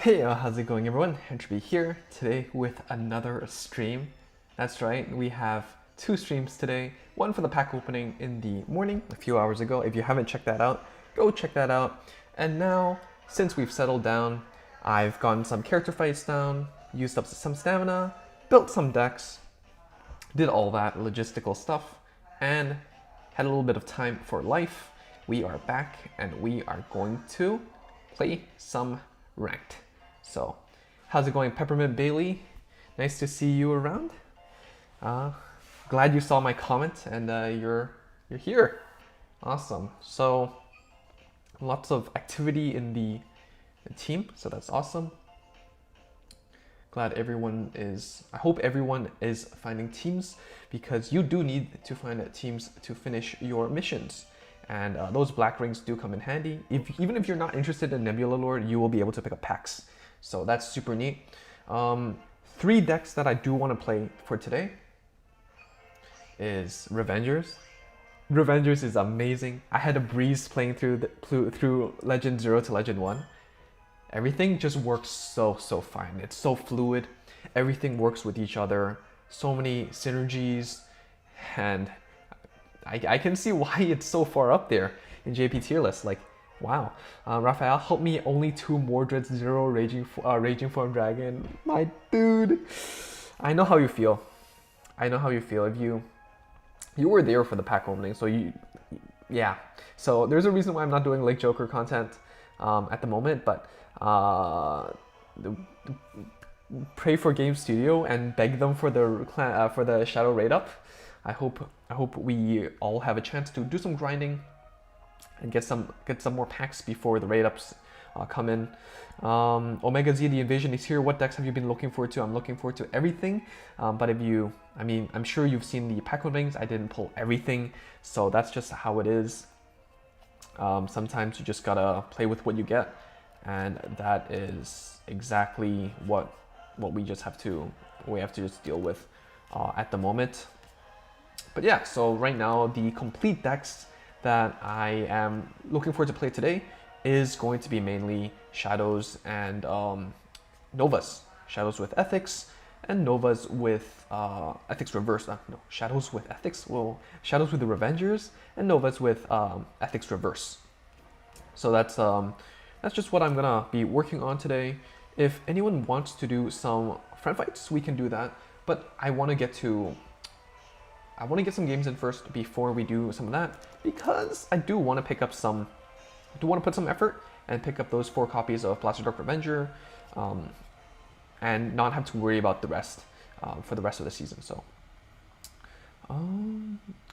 Hey, how's it going everyone? Entropy here, today with another stream. That's right, we have two streams today. One for the pack opening in the morning, a few hours ago. If you haven't checked that out, go check that out. And now, since we've settled down, I've gotten some character fights down, used up some stamina, built some decks, did all that logistical stuff, and had a little bit of time for life. We are back and we are going to play some ranked. So, how's it going, Peppermint Bailey? Nice to see you around. Glad you saw my comment and you're here. Awesome. So, lots of activity in the team, so that's awesome. Glad everyone is. I hope everyone is finding teams because you do need to find teams to finish your missions. And those black rings do come in handy. Even if you're not interested in Nebula Lord, you will be able to pick up packs. So that's super neat. 3 decks that I do want to play for today is Revengers. Revengers is amazing. I had a breeze playing through Legend 0 to Legend 1. Everything just works so fine. It's so fluid. Everything works with each other. So many synergies, and I can see why it's so far up there in JP tier list. Like, wow. Raphael, help me, only 2 Mordred's 0 Raging Form Dragon. My dude. I know how you feel. I know how you feel. If you were there for the pack opening, so yeah. So there's a reason why I'm not doing Lake Joker content at the moment, but pray for Game Studio and beg them for the Shadow Raid up. I hope we all have a chance to do some grinding and get some more packs before the raid ups come in. Omega Z, the invasion is here. What decks have you been looking forward to? I'm looking forward to everything. But I'm sure you've seen the pack openings. I didn't pull everything, so that's just how it is. Sometimes you just gotta play with what you get, and that is exactly what we have to just deal with at the moment. But yeah, so right now the complete decks that I am looking forward to play today is going to be mainly Shadows and Novas. Shadows with Ethics and Novas with Ethics Reverse. No, Shadows with Ethics? Well, Shadows with the Revengers and Novas with Ethics Reverse. So that's just what I'm gonna be working on today. If anyone wants to do some friend fights, we can do that. But I want to get some games in first before we do some of that, because I do want to pick up some. I do want to put some effort and pick up those 4 copies of Blaster Dark Revenger, and not have to worry about the rest for the rest of the season. So,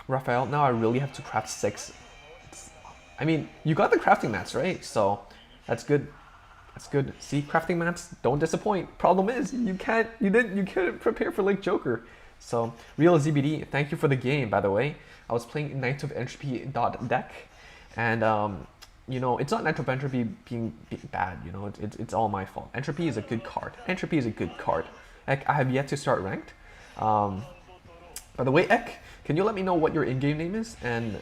Raphael, now I really have to craft 6. I mean, you got the crafting mats, right? So that's good. That's good. See, crafting mats don't disappoint. Problem is, you couldn't prepare for Lake Joker. So, Real ZBD, thank you for the game, by the way. I was playing Knights of Entropy deck, and it's not Knights of Entropy being bad. It's all my fault. Entropy is a good card. Entropy is a good card. Ek, I have yet to start ranked. By the way, Ek, can you let me know what your in-game name is? And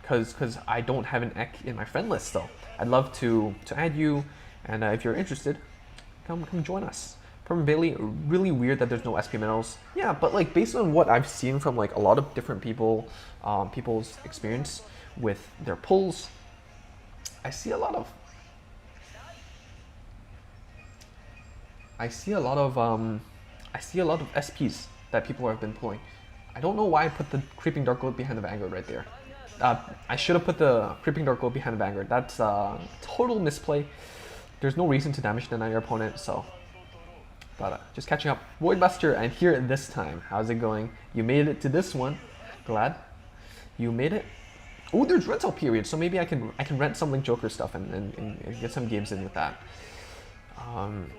because I don't have an Ek in my friend list, so I'd love to add you. And if you're interested, come join us. From Bailey, really weird that there's no SP medals. Yeah, but like based on what I've seen from like a lot of different people, people's experience with their pulls, I see a lot of SPs that people have been pulling. I don't know why I put the Creeping Dark Gold behind the Vanguard right there. I should have put the Creeping Dark Gold behind the Vanguard. That's total misplay. There's no reason to damage deny your opponent, so. But just catching up. Voidbuster, and here this time. How's it going? You made it to this one. Glad you made it. Oh, there's rental period, so maybe I can rent some Link Joker stuff and get some games in with that. I'm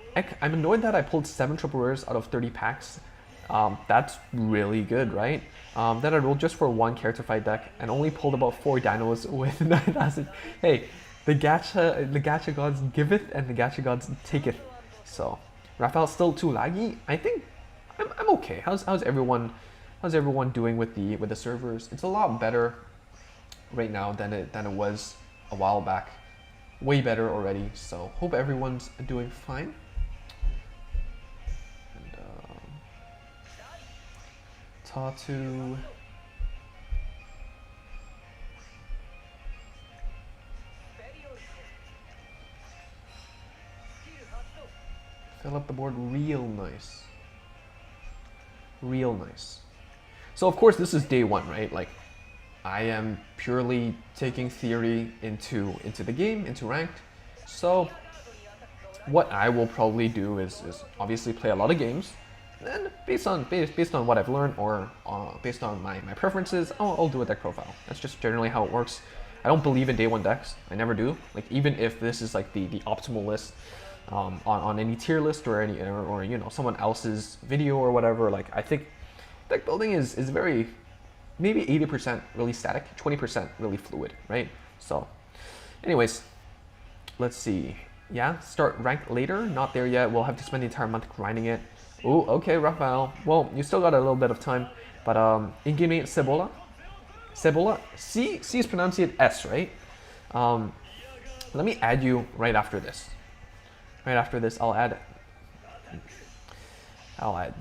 annoyed that I pulled 7 triple rares out of 30 packs. That's really good, right? That I rolled just for 1 character fight deck and only pulled about 4 dinos with 9,000. Hey, the gacha gods giveth and the gacha gods taketh. So. Raphael's still too laggy. I think I'm okay. How's everyone doing with the servers? It's a lot better right now than it was a while back. Way better already. So hope everyone's doing fine. Tatu. Fill up the board real nice. Real nice. So of course this is day one, right? Like I am purely taking theory into the game, into ranked. So what I will probably do is obviously play a lot of games. And based on what I've learned or based on my preferences, I'll do a deck profile. That's just generally how it works. I don't believe in day one decks. I never do. Like even if this is like the optimal list on any tier list or any or you know someone else's video or whatever. Like I think deck building is very maybe 80% really static, 20% really fluid, right? So, anyways, let's see. Yeah, start rank later. Not there yet. We'll have to spend the entire month grinding it. Oh, okay, Rafael. Well, you still got a little bit of time, but in-game name Cebola. Cebola. C is pronounced S, right? Let me add you right after this. Right after this, I'll add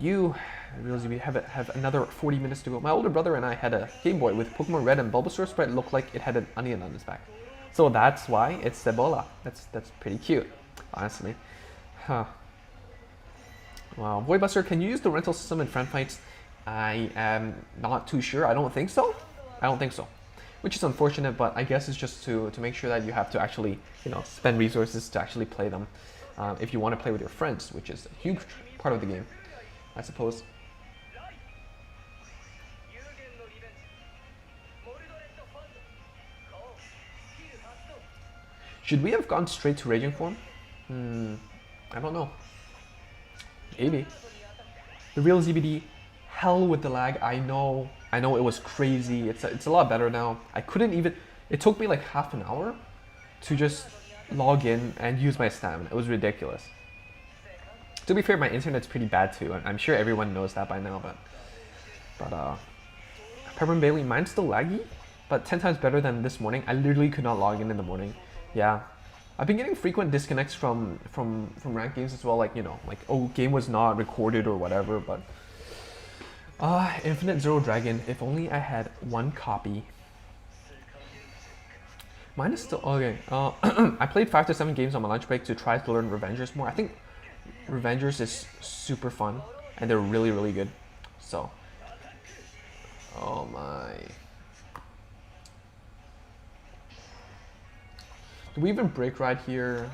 you. I realize we have another 40 minutes to go. My older brother and I had a Game Boy with Pokemon Red and Bulbasaur spread. It looked like it had an onion on its back. So that's why it's Cebola. That's pretty cute, honestly. Huh. Wow. Boybuster, can you use the rental system in friend fights? I am not too sure. I don't think so. Which is unfortunate, but I guess it's just to make sure that you have to actually, you know, spend resources to actually play them. If you want to play with your friends, which is a huge part of the game, I suppose. Should we have gone straight to Raging Form? I don't know. Maybe. The real ZBD, hell with the lag. I know it was crazy. It's a lot better now. I couldn't even. It took me like half an hour to just log in and use my stamina. It was ridiculous. To be fair, my internet's pretty bad too. I'm sure everyone knows that by now, but Peppermint Bailey, mine's still laggy, but 10 times better than this morning. I literally could not log in the morning. Yeah. I've been getting frequent disconnects from ranked games as well, like, you know, like, oh, game was not recorded or whatever, but Infinite Zero Dragon, if only I had one copy. Mine is still okay. I played 5 to 7 games on my lunch break to try to learn Revengers more. I think Revengers is super fun and they're really, really good. So, oh my. Do we even break ride here?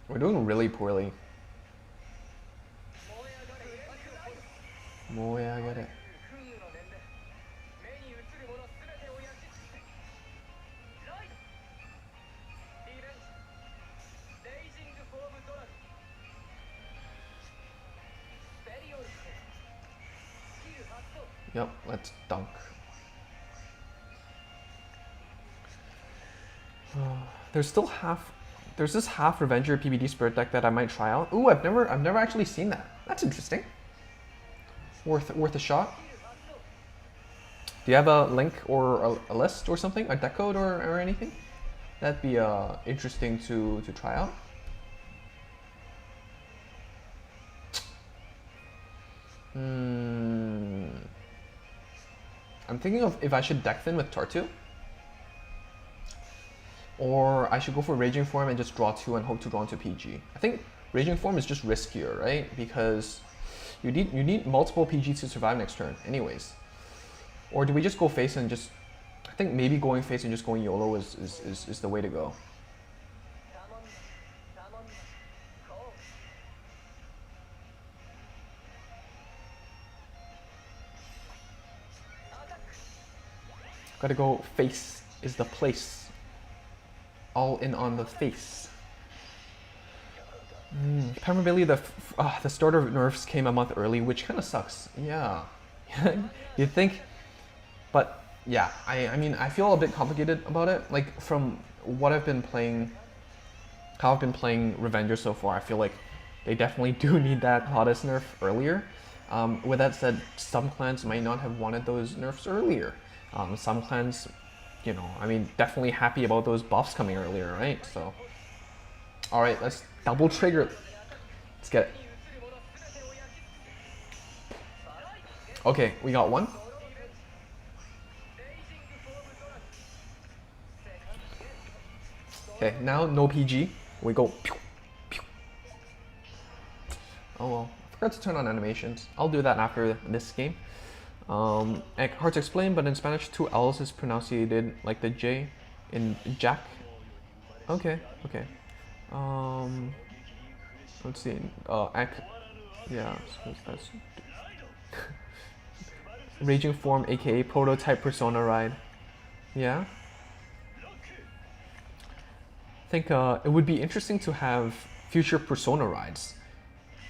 We're doing really poorly. Moya, I get it. Yep, let's dunk. There's this half Revenger PBD Spirit deck that I might try out. Ooh, I've never actually seen that. That's interesting. Worth a shot. Do you have a link or a list or something, a deck code or anything? That'd be interesting to try out. I'm thinking of if I should deck thin with Tartu, or I should go for Raging Form and just draw 2 and hope to draw into PG. I think Raging Form is just riskier, right? Because you need multiple PGs to survive next turn, anyways. Or do we just go face and just? I think maybe going face and just going YOLO is the way to go. Gotta go face is the place. All in on the face. Permabilly, the starter nerfs came a month early, which kind of sucks. Yeah, you'd think, but yeah, I mean, I feel a bit complicated about it. Like from what I've been playing, how I've been playing Revenger so far, I feel like they definitely do need that hottest nerf earlier. With that said, some clans might not have wanted those nerfs earlier. Some clans, you know, I mean, definitely happy about those buffs coming earlier, right? So, all right, let's double trigger. Let's get it. Okay, we got one. Okay, now no PG. We go. Pew, pew. Oh well, I forgot to turn on animations. I'll do that after this game. Hard to explain, but in Spanish, two L's is pronounced like the J in Jack. Okay, okay. Let's see. Yeah, so that's Raging Form, aka Prototype Persona Ride. Yeah. I think it would be interesting to have future Persona rides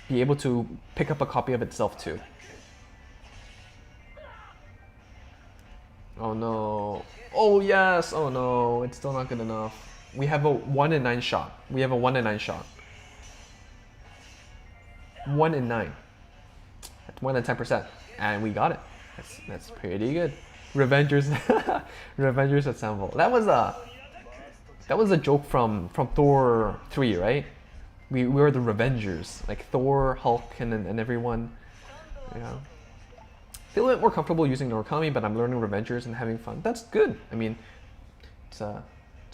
be able to pick up a copy of itself too. Oh no. Oh yes. Oh no. It's still not good enough. We have a 1 in 9 shot. We have a 1 in 9 shot. 1 in 9. That's more than 10%. And we got it. That's pretty good. Revengers. Revengers Assemble. That was a joke from Thor 3, right? We were the Revengers. Like Thor, Hulk, and everyone. Yeah. Feel a bit more comfortable using Norikami, but I'm learning Revengers and having fun. That's good. I mean, it's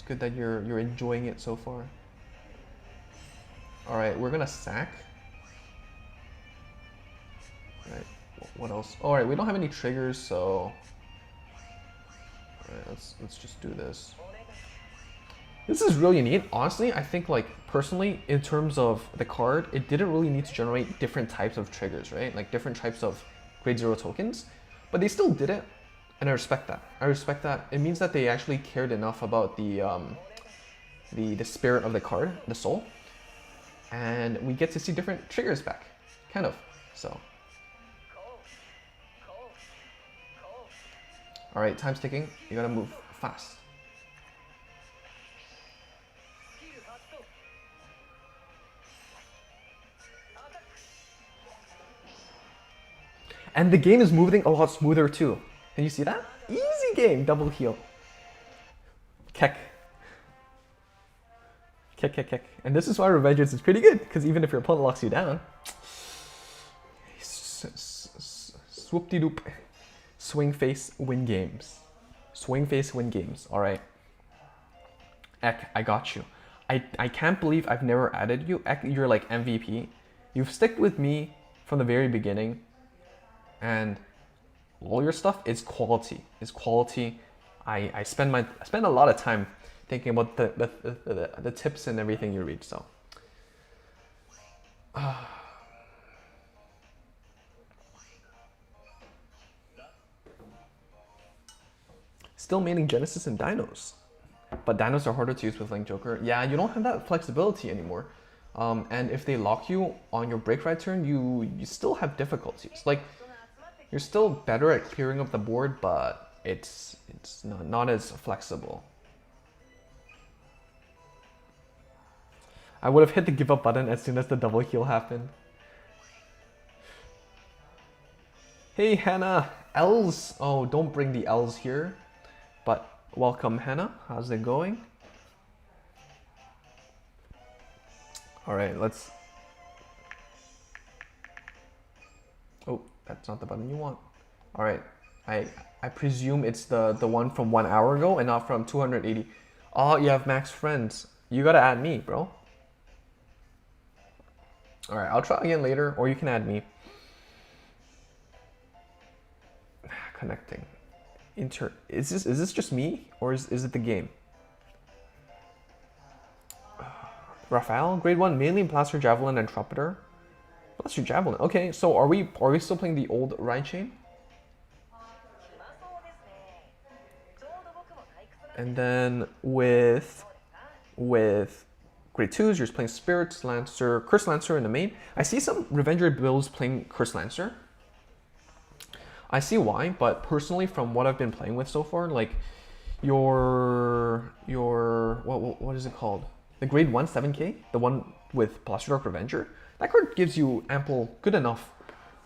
good that you're enjoying it so far. All right, we're gonna sack. All right, what else? All right, we don't have any triggers, so. All right, let's just do this. This is really neat. Honestly, I think like personally, in terms of the card, it didn't really need to generate different types of triggers, right? Like different types of grade 0 tokens, but they still did it, and I respect that. I respect that. It means that they actually cared enough about the spirit of the card, the soul, and we get to see different triggers back, kind of. So, all right, time's ticking. You gotta move fast. And the game is moving a lot smoother too. Can you see that? Easy game, double heal. Kek. Kek, kek, kek. And this is why Revengers is pretty good, because even if your opponent locks you down, swoop-de-doop. Swing face, win games. Swing face, win games. All right. Ek, I got you. I can't believe I've never added you. Ek, you're like MVP. You've stuck with me from the very beginning. And all your stuff is quality. Is quality. I spend a lot of time thinking about the tips and everything you read. So, still maining Genesis and Dinos, but Dinos are harder to use with Link Joker. Yeah, you don't have that flexibility anymore. And if they lock you on your break ride turn, you still have difficulties. Like. You're still better at clearing up the board, but it's not as flexible. I would have hit the give up button as soon as the double heal happened. Hey Hannah, L's. Oh, don't bring the L's here. But welcome Hannah, how's it going? All right, let's. Oh. That's not the button you want. All right, I presume it's the one from 1 hour ago and not from 280. Oh, you have max friends. You gotta add me, bro. All right, I'll try again later, or you can add me. Connecting. Is this just me, or is it the game? Raphael, grade 1, mainly Blaster, Javelin, and Trumpeter. That's your Javelin. Okay, so are we still playing the old ride chain? And then with grade 2s, you're just playing Spirits, Lancer, Curse Lancer in the main. I see some Revenger builds playing Curse Lancer. I see why, but personally, from what I've been playing with so far, like your what is it called? The grade 1 7K, the one with Blaster Dark Revenger. That card gives you ample, good enough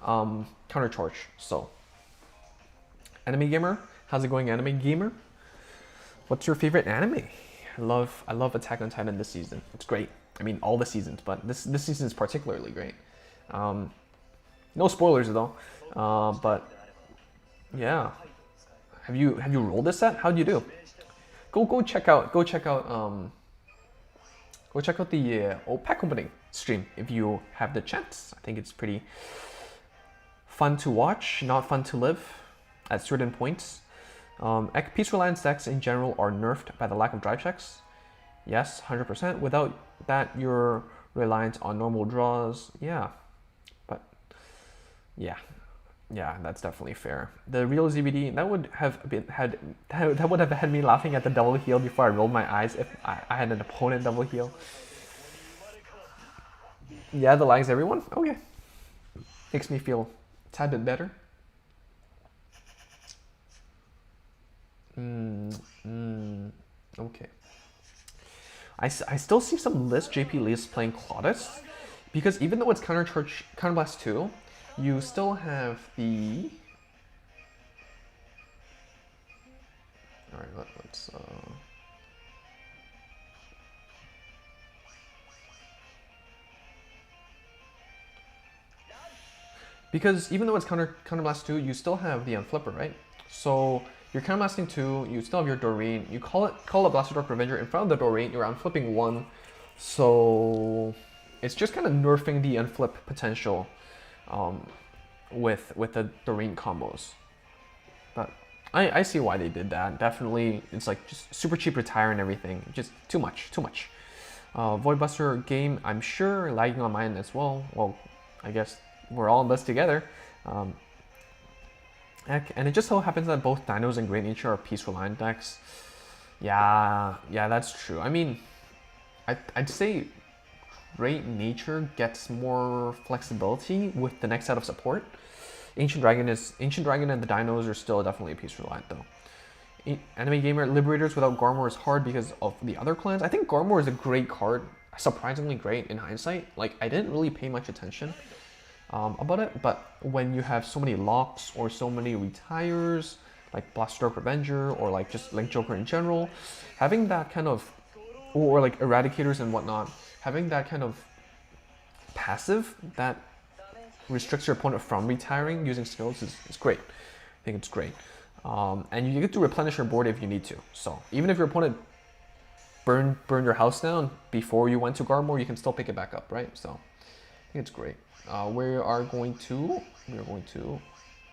counter charge. So, Anime Gamer, how's it going, Anime Gamer? What's your favorite anime? I love Attack on Titan this season. It's great. I mean, all the seasons, but this season is particularly great. No spoilers though. But yeah, have you rolled this set? How'd you do? Go check out the old pack opening stream if you have the chance. I think it's pretty fun to watch, not fun to live at certain points. Piece reliance decks in general are nerfed by the lack of drive checks. Yes, 100%. Without that, you're reliant on normal draws. Yeah, but yeah, that's definitely fair. The real ZBD that would have had me laughing at the double heal before I rolled my eyes if I had an opponent double heal. Yeah, the lags, everyone. Okay, makes me feel a tad bit better. Okay. I still see some JP lists playing Claudus, because even though it's Counterblast 2, you still have the... Alright, let's... Because even though it's Counterblast 2, you still have the Unflipper, right? So you're counterblasting 2, you still have your Doreen, you call a Blaster Dark Revenger in front of the Doreen, you're unflipping 1, so it's just kind of nerfing the unflip potential with the Doreen combos. But I see why they did that. Definitely, it's like just super cheap retire and everything. Just too much. Voidbuster game, I'm sure, lagging on mine as well. Well, I guess we're all in this together. And it just so happens that both Dinos and Great Nature are Piece Reliant decks. Yeah, that's true. I mean, I'd say Great Nature gets more flexibility with the next set of support. Ancient Dragon and the Dinos are still definitely Piece Reliant though. Anime Gamer, Liberators without Garmor is hard because of the other clans. I think Garmor is a great card, surprisingly great in hindsight. Like, I didn't really pay much attention about it, but when you have so many locks or so many retires, like Blaster Dark Revenger or like just Link Joker in general, having that kind of, or like Eradicators and whatnot, having that kind of passive that restricts your opponent from retiring using skills is great. I think it's great. And you get to replenish your board if you need to. So even if your opponent burned your house down before you went to Garmor, you can still pick it back up, right? So I think it's great. We are going to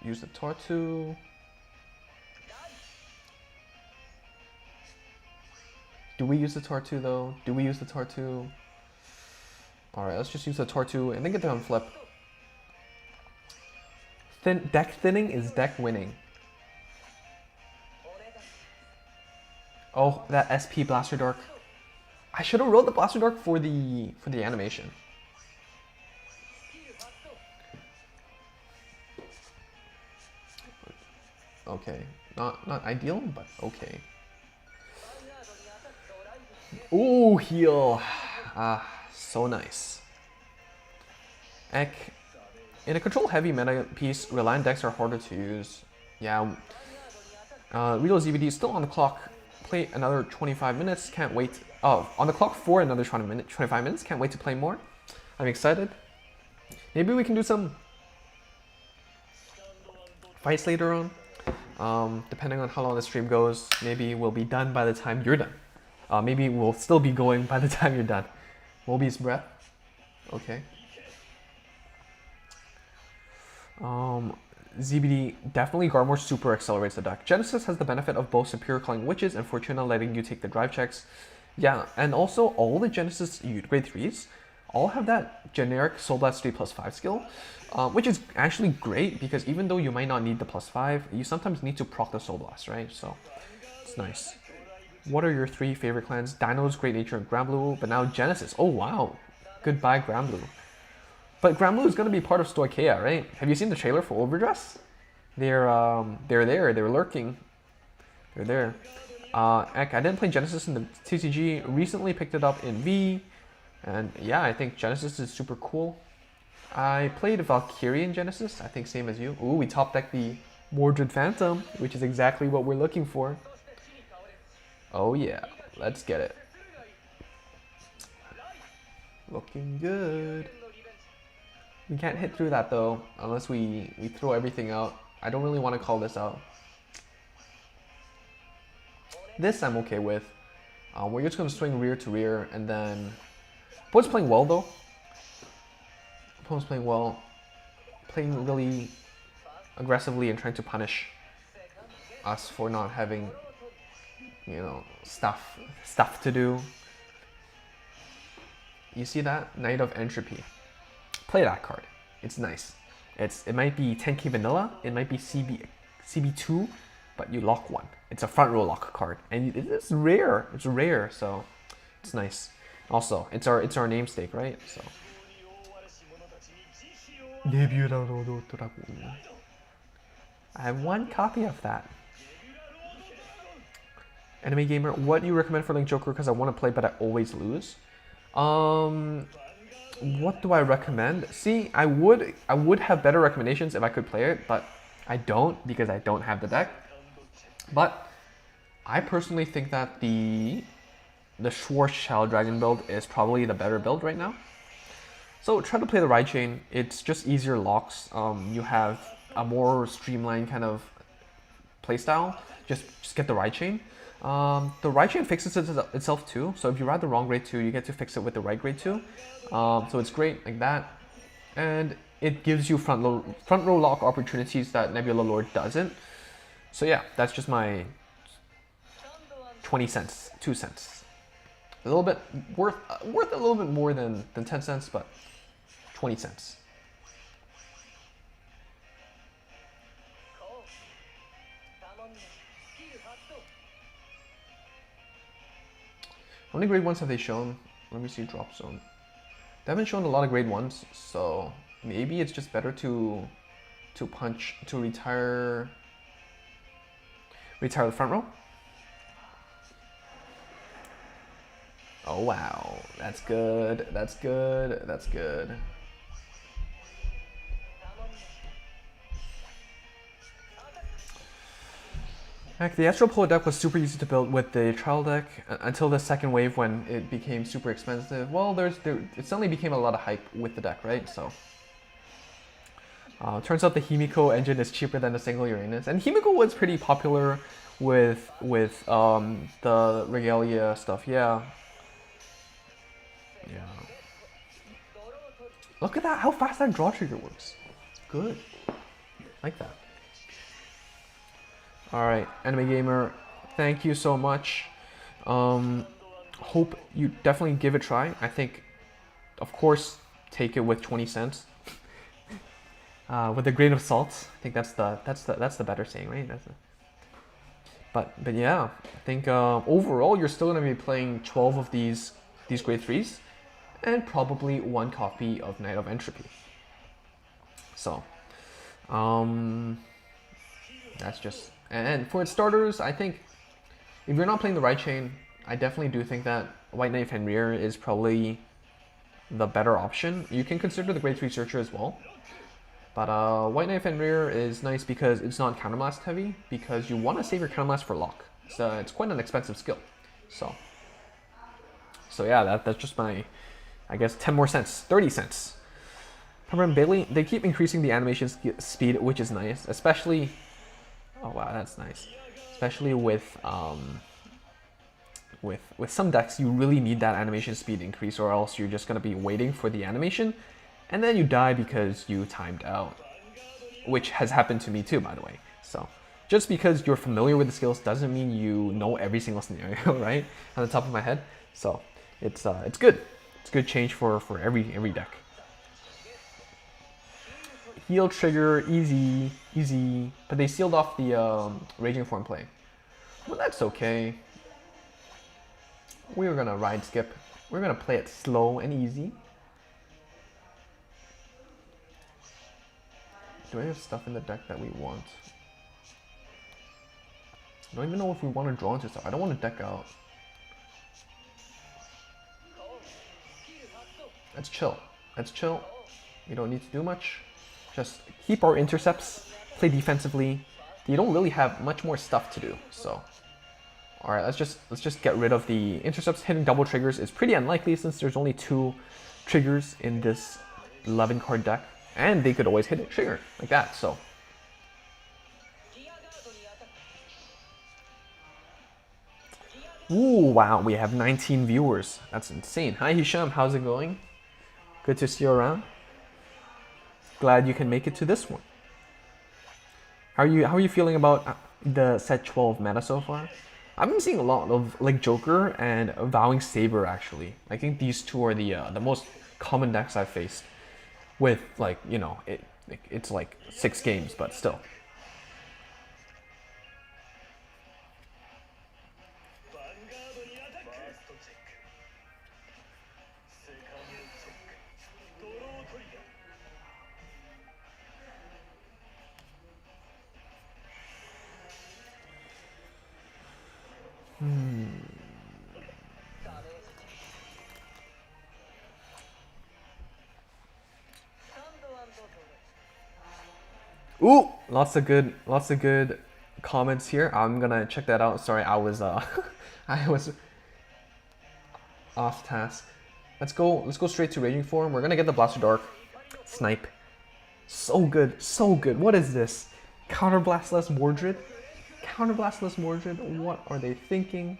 use the Tartu. Do we use the Tartu though? Do we use the Tartu? Alright, let's just use the Tartu and then get the unflip. Deck thinning is deck winning. Oh, that SP Blaster Dark. I should have rolled the Blaster Dark for the animation. Okay, not ideal, but okay. Ooh, heal. So nice. Ek. In a control-heavy meta piece, Reliant decks are harder to use. Yeah. Real ZBD is still on the clock. Play another 25 minutes. Can't wait. Oh, on the clock for another 25 minutes. Can't wait to play more. I'm excited. Maybe we can do some fights later on. Depending on how long the stream goes, maybe we'll be done by the time you're done. Maybe we'll still be going by the time you're done. Mobius Breath. Okay. ZBD, definitely Garmor super accelerates the deck. Genesis has the benefit of both Superior Calling Witches and Fortuna letting you take the drive checks. Yeah, and also all the Genesis grade 3s all have that generic Soul Blast 3+5 skill, which is actually great because even though you might not need the +5, you sometimes need to proc the Soul Blast, right? So it's nice. What are your 3 favorite clans? Dinos, Great Nature, and Granblue, but now Genesis. Oh wow, goodbye Granblue. But Granblue is going to be part of Stoicheia, right? Have you seen the trailer for Overdress? They're there, they're lurking. They're there. I didn't play Genesis in the TCG, recently picked it up in V, and yeah, I think Genesis is super cool. I played Valkyrie in Genesis, I think same as you. Ooh, we top decked the Mordred Phantom, which is exactly what we're looking for. Oh yeah, Let's get it. Looking good. We can't hit through that though, unless we throw everything out. I don't really want to call this out. This I'm okay with. We're just going to swing rear to rear, and then... Opponent's playing well though. Opponent's playing well. Playing really aggressively and trying to punish us for not having, you know, stuff to do. You see that? Knight of Entropy. Play that card. It's nice. It might be 10k vanilla, it might be CB2, but you lock one. It's a front row lock card, and it's rare. It's rare, so it's nice. Also, it's our namesake, right? So. I have one copy of that. Anime Gamer, what do you recommend for Link Joker? Because I want to play, but I always lose. What do I recommend? See, I would have better recommendations if I could play it, but I don't because I don't have the deck. But I personally think that the Schwartz Shadow Dragon build is probably the better build right now. So try to play the Ride Chain. It's just easier locks. You have a more streamlined kind of playstyle. Just get the Ride Chain. The Ride Chain fixes itself too. So if you ride the wrong grade 2, you get to fix it with the right grade 2. So it's great like that. And it gives you front row lock opportunities that Nebula Lord doesn't. So yeah, that's just my 20 cents, 2 cents. A little bit worth a little bit more than 10 cents, but 20 cents. How many grade 1s have they shown? Let me see drop zone. They haven't shown a lot of grade 1s, so maybe it's just better to retire the front row. Oh wow, that's good, that's good, that's good. Heck, the Astro Polo deck was super easy to build with the trial deck until the second wave when it became super expensive. Well, it suddenly became a lot of hype with the deck, right? So, turns out the Himiko engine is cheaper than the single Uranus, and Himiko was pretty popular with the Regalia stuff. Yeah. Yeah. Look at that! How fast that draw trigger works. It's good. Like that. Alright, Anime Gamer, thank you so much. Hope you definitely give it a try. I think, of course, take it with 20 cents. With a grain of salt. I think that's the better saying, right? But yeah, I think overall you're still gonna be playing 12 of these grade 3s, and probably one copy of Knight of Entropy. So, that's just. And for its starters, I think if you're not playing the Ride Chain, I definitely do think that White Knight Fenrir is probably the better option. You can consider the grade 3 Searcher as well. But White Knight Fenrir is nice because it's not counterblast heavy, because you want to save your counterblast for lock. So it's quite an expensive skill. So yeah, that's just my, I guess, 10 more cents, 30 cents. Pepper and Bailey, they keep increasing the animation speed, which is nice, especially. Oh wow, that's nice. Especially with some decks, you really need that animation speed increase, or else you're just gonna be waiting for the animation, and then you die because you timed out, which has happened to me too, by the way. So just because you're familiar with the skills doesn't mean you know every single scenario, right? On the top of my head. So it's good. It's good change for every deck. Heal trigger, easy, but they sealed off the Raging Form play. Well, that's okay. We're gonna ride skip. We're gonna play it slow and easy. Do I have stuff in the deck that we want? I don't even know if we want to draw into stuff. I don't want to deck out. Let's chill. Let's chill. You don't need to do much. Just keep our intercepts, play defensively. You don't really have much more stuff to do, so All right, let's just get rid of the intercepts. Hitting double triggers is pretty unlikely since there's only 2 triggers in this 11 card deck, and they could always hit a trigger like that. So. Ooh, wow, we have 19 viewers. That's insane. Hi Hisham, how's it going? Good to see you around. Glad you can make it to this one. How are you feeling about the set 12 meta so far? I've been seeing a lot of like Joker and Vowing Saber actually. I think these two are the most common decks I've faced. With like, you know, it's like 6 games, but still. Ooh, lots of good comments here. I'm gonna check that out. Sorry, I was I was off task. Let's go straight to Raging Form. We're gonna get the Blaster Dark. Snipe. So good, so good. What is this? Counterblastless Mordred? Counterblastless Mordred? What are they thinking?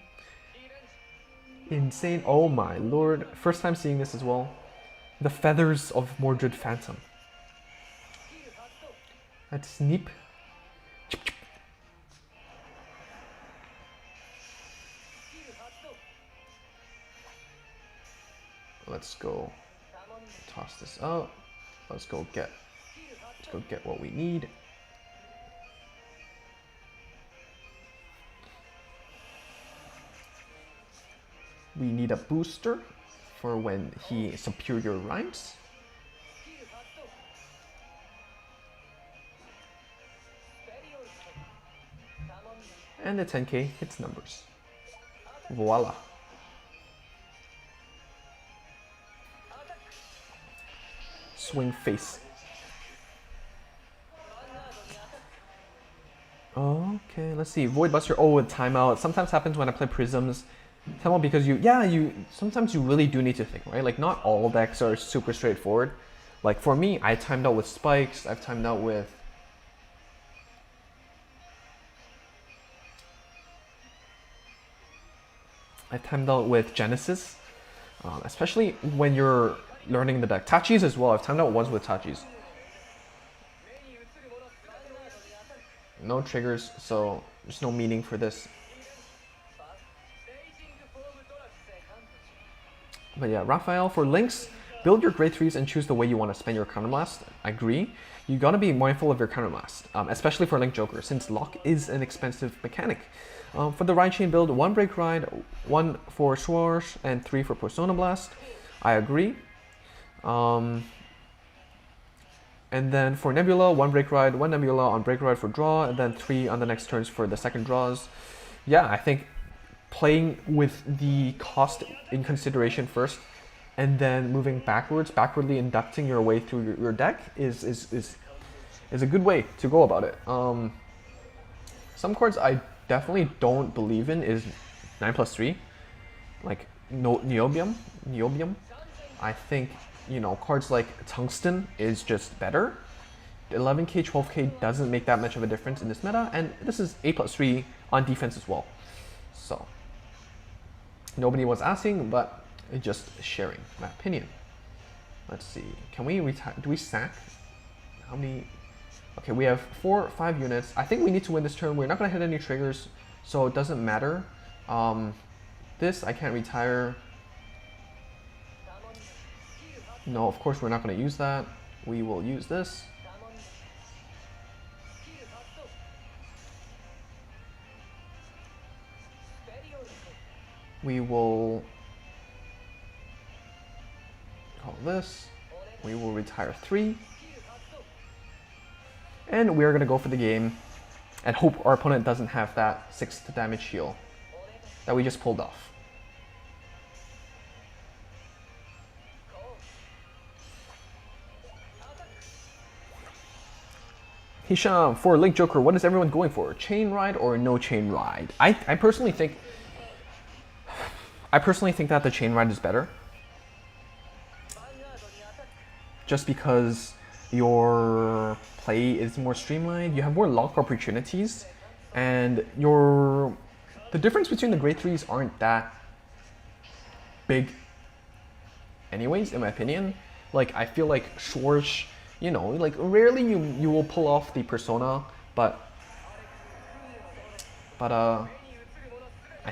Insane. Oh my lord. First time seeing this as well. The Feathers of Mordred Phantom. Let's sneak. Let's go toss this out. Let's go get what we need. We need a booster for when he Superior Rhymes. And the 10k hits numbers. Voila. Swing face. Okay, let's see. Void Buster. Oh, a timeout. Sometimes happens when I play Prisms. Timeout because sometimes you really do need to think, right? Like not all decks are super straightforward. Like for me, I timed out with Spikes. I've timed out with Genesis, especially when you're learning the deck. Tachis as well. I've timed out once with Tachis. No triggers, so there's no meaning for this. But yeah, Raphael, for links, build your grade 3s and choose the way you want to spend your counterblast. I agree. You gotta be mindful of your counterblast, especially for Link Joker, since lock is an expensive mechanic. For the Ride Chain build, 1 Break Ride, 1 for Swoosh, and 3 for Persona Blast. I agree. And then for Nebula, 1 Break Ride, 1 Nebula on Break Ride for draw, and then 3 on the next turns for the second draws. Yeah, I think playing with the cost in consideration first, and then moving backwardly inducting your way through your deck is a good way to go about it. Some cards I definitely don't believe in is 9+3, like Niobium. I think, you know, cards like Tungsten is just better. 11k, 12k doesn't make that much of a difference in this meta, and this is 8+3 on defense as well. So nobody was asking, but just sharing my opinion. Let's see. Can we retire? Do we sack? How many? Okay, we have 4 or 5 units. I think we need to win this turn. We're not going to hit any triggers, so it doesn't matter. This I can't retire. No, of course we're not going to use that. We will use this. We will call this. We will retire 3. And we're going to go for the game and hope our opponent doesn't have that 6th damage heal that we just pulled off. Hisham, for Link Joker, what is everyone going for? Chain ride or no chain ride? I personally think that the chain ride is better. Just because your play is more streamlined, you have more lock opportunities, and the difference between the grade 3s aren't that big anyways, in my opinion. Like, I feel like Schwarz, you know, like rarely you will pull off the persona, but I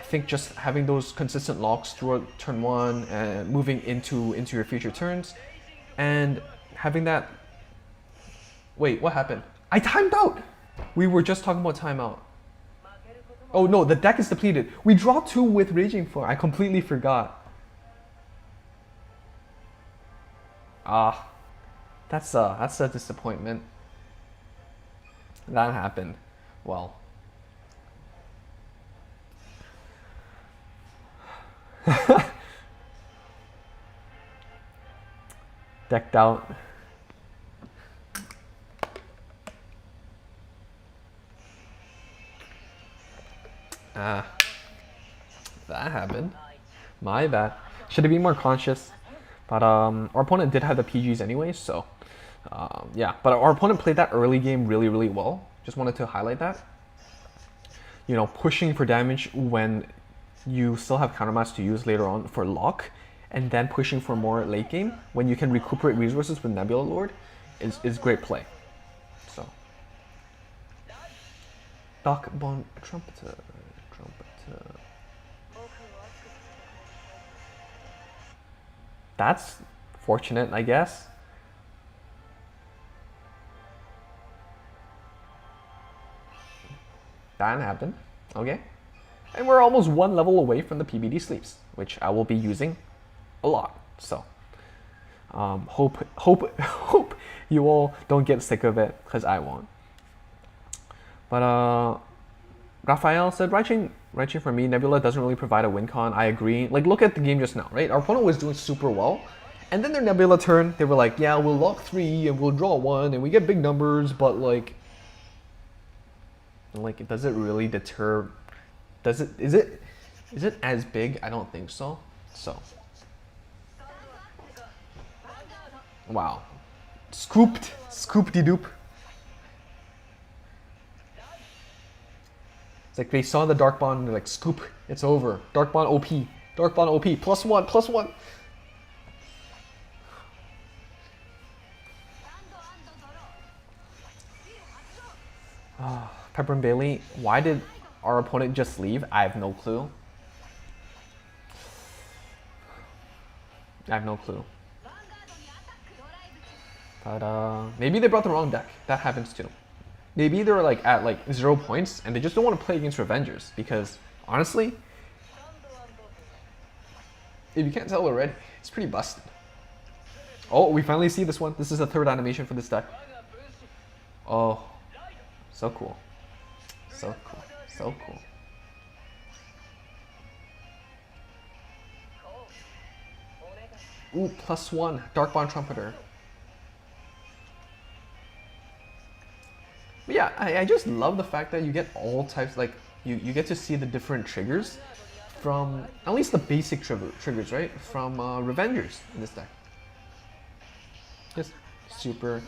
think just having those consistent locks throughout turn 1 and moving into your future turns, and having that... Wait, what happened? I timed out! We were just talking about timeout. Oh no, the deck is depleted. We draw 2 with Raging Flare. I completely forgot. That's a disappointment. That happened. Well. Decked out. That happened. My bad. Should have been more conscious. But our opponent did have the PGs anyway, so yeah. But our opponent played that early game really, really well. Just wanted to highlight that. You know, pushing for damage when you still have countermass to use later on for lock, and then pushing for more late game when you can recuperate resources with Nebula Lord is great play. So, Doc Bon Trumpeter. That's fortunate, I guess. That happened. Okay. And we're almost 1 level away from the PBD sleeps, which I will be using a lot. So, hope you all don't get sick of it, because I won't. But Raphael said, Raiching for me, Nebula doesn't really provide a win con. I agree. Like, look at the game just now, right? Our opponent was doing super well. And then their Nebula turn, they were like, yeah, we'll lock 3 and we'll draw 1 and we get big numbers, but like, does it really deter? Is it as big? I don't think so. So, wow. Scoop-de-doop. It's like they saw the Dark Bond and they're like, scoop, it's over. Dark Bond OP. Dark Bond OP. +1. Pepper and Bailey, why did our opponent just leave? I have no clue. But maybe they brought the wrong deck. That happens too. Maybe they're like at like 0 points and they just don't want to play against Revengers, because honestly, if you can't tell already, it's pretty busted. Oh, we finally see this one. This is the 3rd animation for this deck. Oh, so cool. So cool. Ooh, +1. Dark Bond Trumpeter. But yeah, I just love the fact that you get all types, like, you get to see the different triggers from, at least the basic triggers, right? From Revengers in this deck. Just super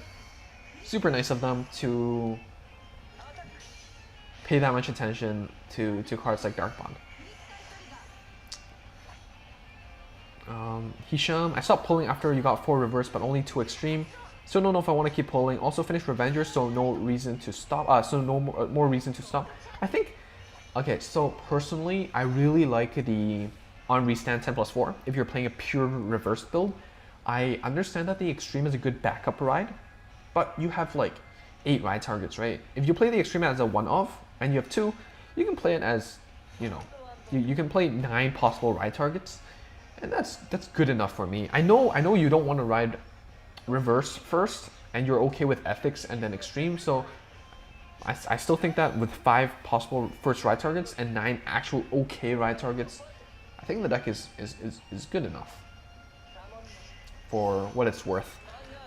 nice of them to pay that much attention to cards like Dark Bond. Hisham, I stopped pulling after you got 4 reverse, but only 2 extreme. Still don't know if I want to keep pulling. Also finished Revengers, so no reason to stop. So no more reason to stop. I think, okay, so personally, I really like the on restand 10+4. If you're playing a pure reverse build, I understand that the extreme is a good backup ride, but you have like 8 ride targets, right? If you play the extreme as a one-off and you have 2, you can play it as, you know, you can play 9 possible ride targets, and that's good enough for me. I know you don't want to ride reverse first, and you're okay with ethics and then extreme, so I still think that with 5 possible first ride targets and 9 actual okay ride targets, I think the deck is good enough for what it's worth.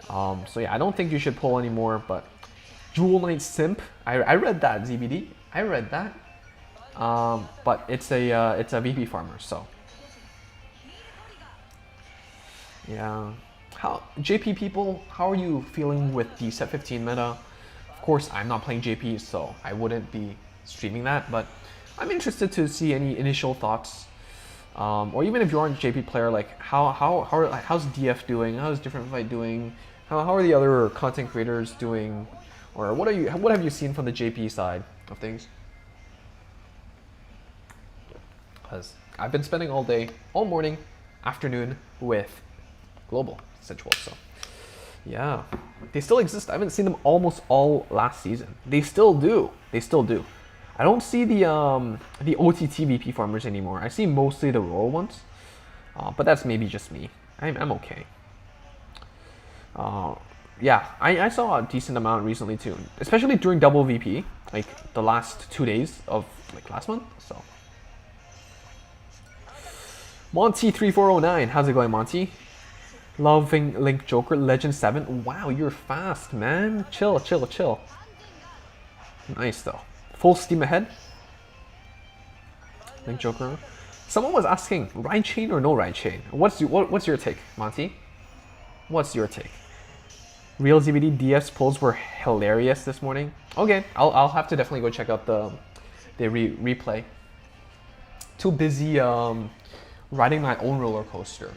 So yeah, I don't think you should pull anymore, but Jewel Knight Simp. I read that, ZBD. I read that. But it's a VP farmer, so yeah. How JP people? How are you feeling with the set 15 meta? Of course, I'm not playing JP, so I wouldn't be streaming that. But I'm interested to see any initial thoughts, or even if you aren't a JP player, like how's DF doing? How's Different Fight doing? How are the other content creators doing? Or what have you seen from the JP side of things? Because I've been spending all morning, afternoon with Global Sensual, so yeah. They still exist. I haven't seen them almost all last season. They still do. They still do. I don't see the OTT VP farmers anymore. I see mostly the Royal ones, but that's maybe just me. I'm okay. Yeah, I saw a decent amount recently too, especially during double VP, like the last 2 days of like last month. So Monty3409, how's it going, Monty? Loving Link Joker, Legend 7. Wow, you're fast, man. Chill, chill, chill. Nice though. Full steam ahead. Link Joker. Someone was asking, ride chain or no ride chain? What's your take, Monty? What's your take? Real ZBD DF's polls were hilarious this morning. Okay, I'll have to definitely go check out the replay. Too busy riding my own roller coaster.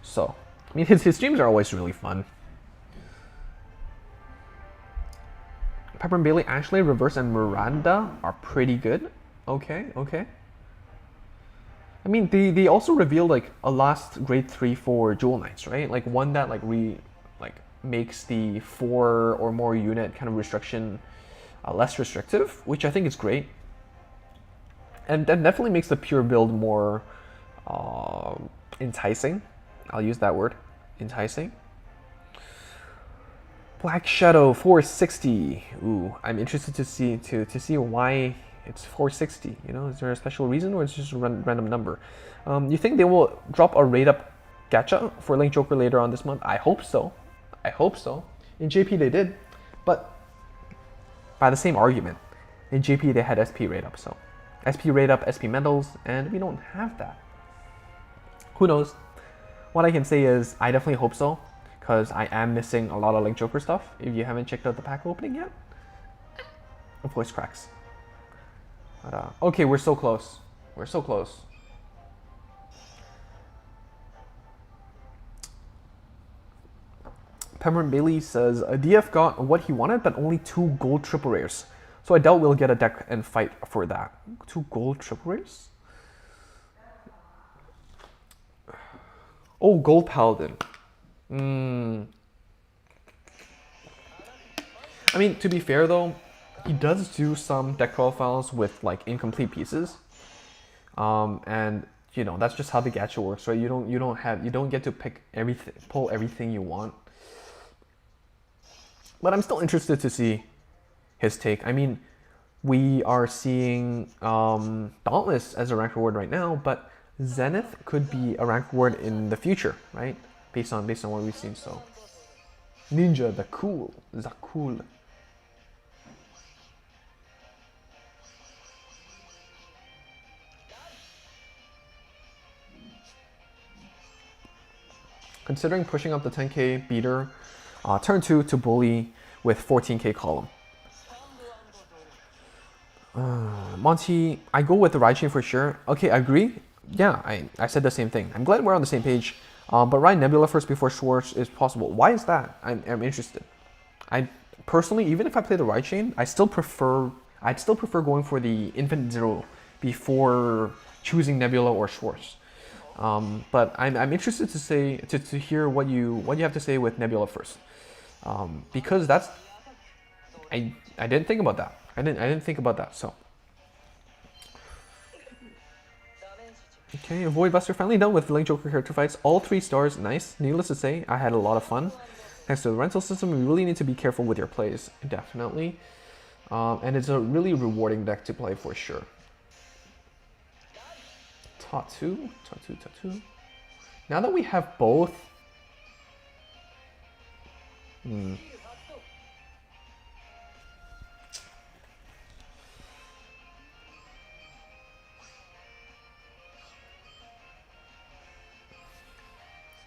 So, I mean, his streams are always really fun. Pepper and Bailey, Ashley, Reverse, and Miranda are pretty good. Okay, okay. I mean, they also revealed like a last grade 3 for Jewel Knights, right? Like one that like makes the 4 or more unit kind of restriction less restrictive, which I think is great. And that definitely makes the pure build more enticing. I'll use that word, enticing. Black Shadow 460. Ooh, I'm interested to see why it's 460. You know, is there a special reason or is it just a random number? You think they will drop a rate up gacha for Link Joker later on this month? I hope so. I hope so. In JP they did, but by the same argument, in JP they had SP rate up. So SP rate up, SP medals, and we don't have that. Who knows? What I can say is I definitely hope so, because I am missing a lot of Link Joker stuff. If you haven't checked out the pack opening yet, voice cracks. But, okay, we're so close. We're so close. Peppermint Bailey says, DF got what he wanted, but only 2 gold triple rares. So I doubt we'll get a deck and fight for that. 2 gold triple rares? Oh, Gold Paladin. I mean, to be fair though, he does do some deck profiles with like incomplete pieces. And you know, that's just how the gacha works, right? You don't get to pick everything, pull everything you want. But I'm still interested to see his take. I mean, we are seeing Dauntless as a rank reward right now, but Zenith could be a rank reward in the future, right? Based on what we've seen. So Ninja the cool. Considering pushing up the 10k beater, turn 2 to bully with 14k column. Monty, I go with the ride chain for sure. Okay, I agree. Yeah, I said the same thing. I'm glad we're on the same page. But ride Nebula first before Schwartz is possible. Why is that? I'm interested. I personally, even if I play the ride chain, I'd still prefer going for the Infinite Zero before choosing Nebula or Schwartz. But I'm interested to hear what you have to say with Nebula first, because that's I didn't think about that. I didn't think about that. So okay, Void Buster finally done with Link Joker character fights. All 3 stars, nice. Needless to say, I had a lot of fun. Thanks to the rental system, we really need to be careful with your plays, definitely. And it's a really rewarding deck to play for sure. Tattoo. Now that we have both,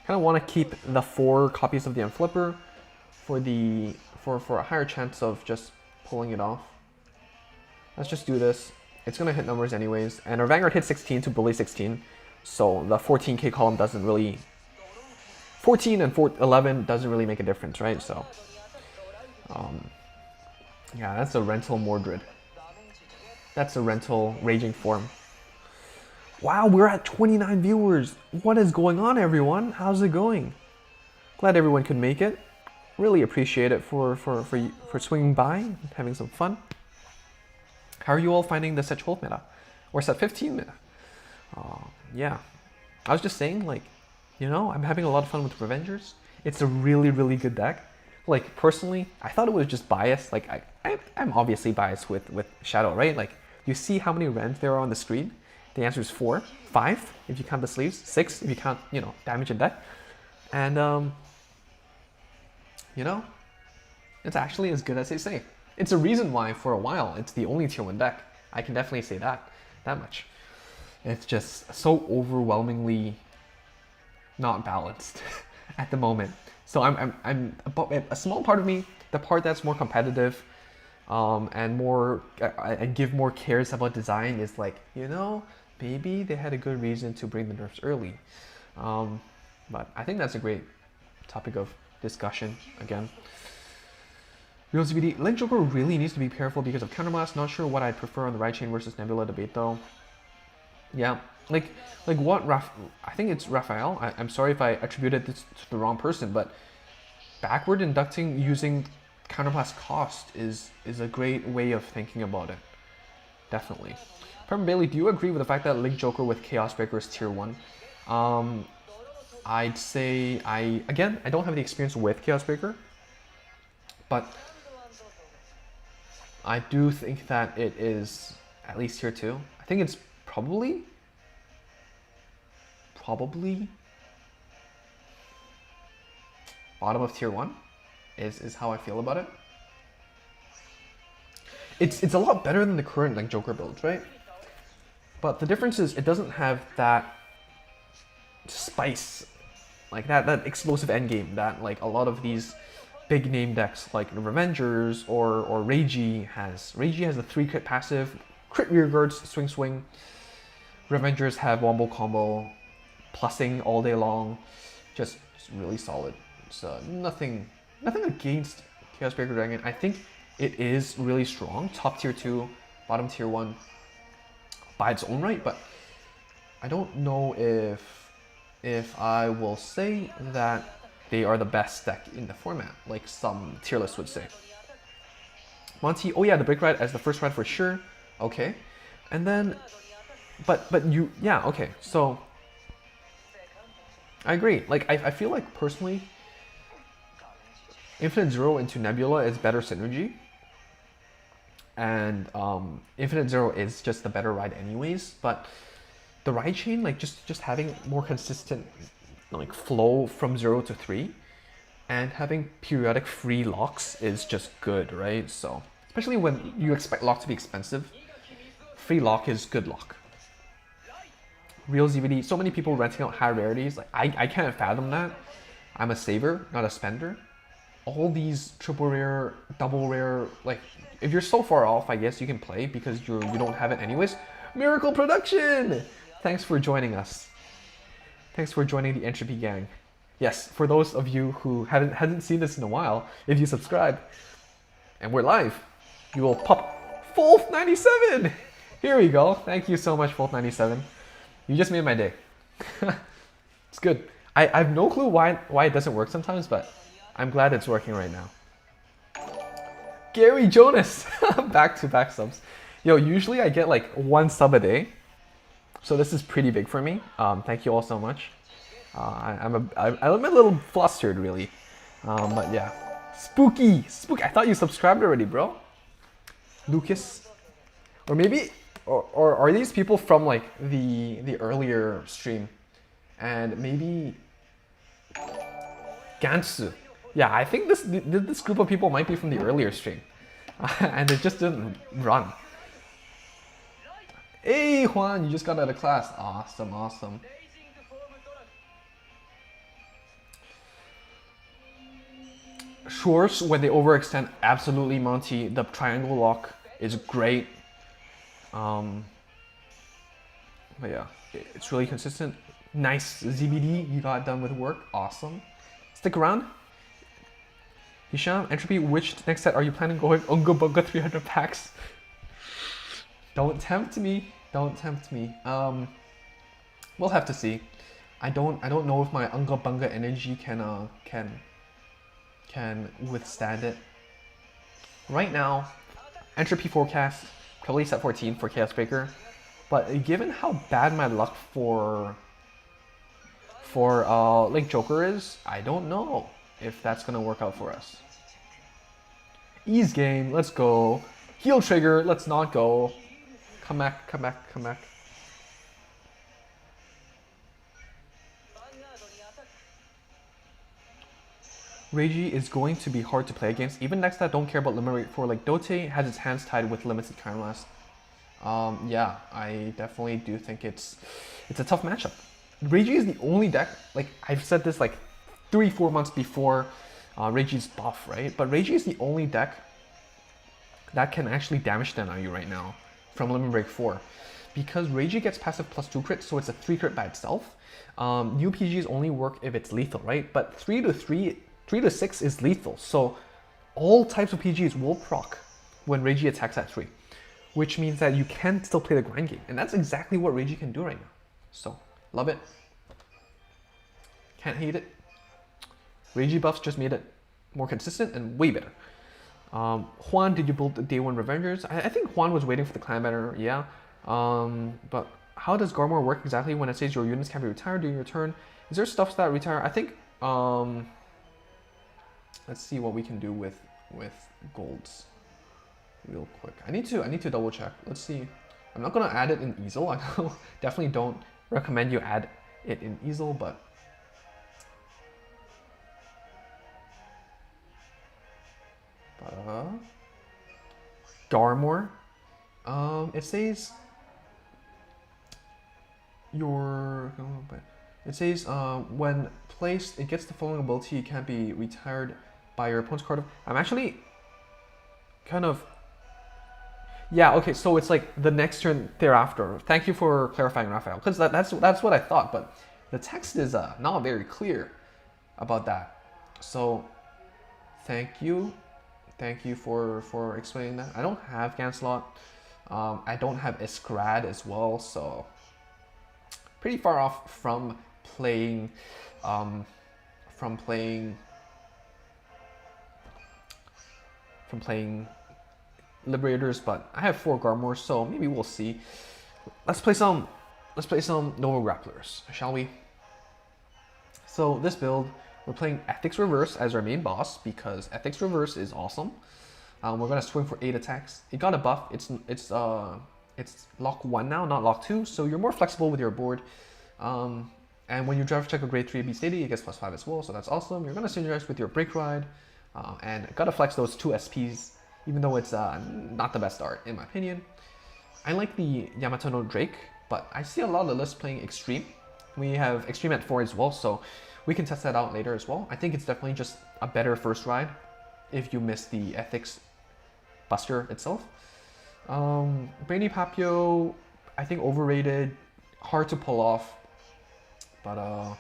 Kind of want to keep the 4 copies of the Unflipper for a higher chance of just pulling it off. Let's just do this. It's gonna hit numbers anyways, and our Vanguard hit 16 to bully 16, so the 14k column doesn't really. 14 and 11 doesn't really make a difference, right? So, yeah, that's a rental Mordred. That's a rental Raging Form. Wow, we're at 29 viewers. What is going on, everyone? How's it going? Glad everyone could make it. Really appreciate it for swinging by and having some fun. How are you all finding the set 12 meta? Or set 15 meta? Yeah. I was just saying, like, you know, I'm having a lot of fun with Revengers. It's a really, really good deck. Like, personally, I thought it was just biased. Like, I'm obviously biased with Shadow, right? Like, you see how many Rens there are on the screen? The answer is 4, 5 if you count the sleeves, 6 if you count, you know, damage and deck. And, you know, it's actually as good as they say. It's a reason why, for a while, it's the only tier 1 deck. I can definitely say that much. It's just so overwhelmingly not balanced at the moment. So I'm a small part of me, the part that's more competitive, and more, I give more cares about design is like, you know, maybe they had a good reason to bring the nerfs early. But I think that's a great topic of discussion again. Real ZBD, Link Joker really needs to be careful because of Counterblast. Not sure what I'd prefer on the right chain versus Nebula debate though. Yeah, like what I think it's Raphael. I'm sorry if I attributed this to the wrong person, but backward inducting using Counterblast cost is a great way of thinking about it. Definitely. Perm Bailey, do you agree with the fact that Link Joker with Chaos Breaker is tier 1? I'd say I don't have the experience with Chaos Breaker, but I do think that it is at least tier 2. I think it's probably bottom of tier 1 is how I feel about it. It's a lot better than the current like Joker builds, right? But the difference is it doesn't have that spice, like that explosive endgame that like a lot of these big name decks like Revengers or Reiji has. Reiji has a 3 crit passive, crit rear guards, swing. Revengers have wombo combo, plussing all day long, just really solid. So nothing against Chaos Breaker Dragon. I think it is really strong, top tier 2, bottom tier 1 by its own right, but I don't know if I will say that they are the best deck in the format, like some tier lists would say. Monty, oh yeah, the Break Ride as the first ride for sure. Okay. And then, but you, yeah, okay. So, I agree. Like, I feel like personally, Infinite Zero into Nebula is better synergy. And Infinite Zero is just the better ride anyways, but the ride chain, like just having more consistent like flow from 0 to 3 and having periodic free locks is just good, right? So especially when you expect lock to be expensive, free lock is good lock. Real ZBD, so many people renting out high rarities, like I can't fathom that. I'm a saver, not a spender. All these triple rare, double rare, like if you're so far off, I guess you can play because you don't have it anyways. Miracle Production! Thanks for joining us. Thanks for joining the Entropy gang. Yes, for those of you who hadn't seen this in a while, if you subscribe, and we're live, you will pop Fulth97! Here we go. Thank you so much, Fulth97. You just made my day. It's good. I have no clue why it doesn't work sometimes, but I'm glad it's working right now. Gary Jonas! Back-to-back subs. Yo, usually I get like 1 sub a day. So this is pretty big for me. Thank you all so much. I'm a little flustered, really. But yeah. Spooky! I thought you subscribed already, bro. Lucas. Or maybe... Or are these people from like the earlier stream? And maybe... Gansu. Yeah, I think this group of people might be from the earlier stream. And it just didn't run. Hey Juan, you just got out of class. Awesome. Shores, when they overextend, absolutely Monty. The triangle lock is great. But yeah, it's really consistent. Nice ZBD, you got done with work. Awesome. Stick around. Hisham, Entropy, which next set are you planning going? Unga Bunga 300 packs. Don't tempt me. Don't tempt me. We'll have to see. I don't know if my Unga Bunga energy can withstand it. Right now, Entropy forecast probably set 14 for Chaos Breaker, but given how bad my luck for Link Joker is, I don't know if that's gonna work out for us. Ease game, let's go. Heal trigger, let's not go. Come back, come back, come back. Reiji is going to be hard to play against. Even decks that don't care about limit rate 4, like Dote has its hands tied with limited Time Last. Yeah, I definitely do think it's a tough matchup. Reiji is the only deck, like I've said this like 3-4 months before Reiji's buff, right? But Reiji is the only deck that can actually damage them on you right now from Limit Break 4. Because Reiji gets passive +2 crit, so it's a 3 crit by itself. New PGs only work if it's lethal, right? But 3 to 6 is lethal, so all types of PGs will proc when Reiji attacks at 3, which means that you can still play the grind game, and that's exactly what Reiji can do right now. So, love it. Can't hate it. Reiji buffs just made it more consistent and way better. Juan, did you build the Day 1 Revengers? I think Juan was waiting for the clan banner, yeah. But how does Garmor work exactly when it says your units can be retired during your turn? Is there stuff that retire? I think, let's see what we can do with golds real quick. I need to double check. Let's see. I'm not gonna add it in easel. I definitely don't recommend you add it in easel, but Garmor. It says when placed, it gets the following ability. It can't be retired by your opponent's card. I'm actually kind of, yeah, okay, so it's like the next turn thereafter. Thank you for clarifying, Raphael, because that's what I thought, but the text is not very clear about that. So thank you for explaining that. I don't have Ganslot. I don't have Iskrad as well, so pretty far off from playing Liberators, but I have 4 Garmors, so maybe we'll see. Let's play some Nova Grapplers, shall we? So this build, we're playing Ethics Reverse as our main boss because Ethics Reverse is awesome. We're gonna swing for 8 attacks. It got a buff. It's lock 1 now, not lock 2, so you're more flexible with your board. And when you draft check a grade 3 beast deity, it gets +5 as well, so that's awesome. You're gonna synergize with your Break Ride, and gotta flex those 2 SPs, even though it's not the best art in my opinion. I like the Yamato no Drake, but I see a lot of lists playing Extreme. We have Extreme at 4 as well, so we can test that out later as well. I think it's definitely just a better first ride if you miss the Ethics Buster itself. Brainy Papio, I think overrated, hard to pull off, but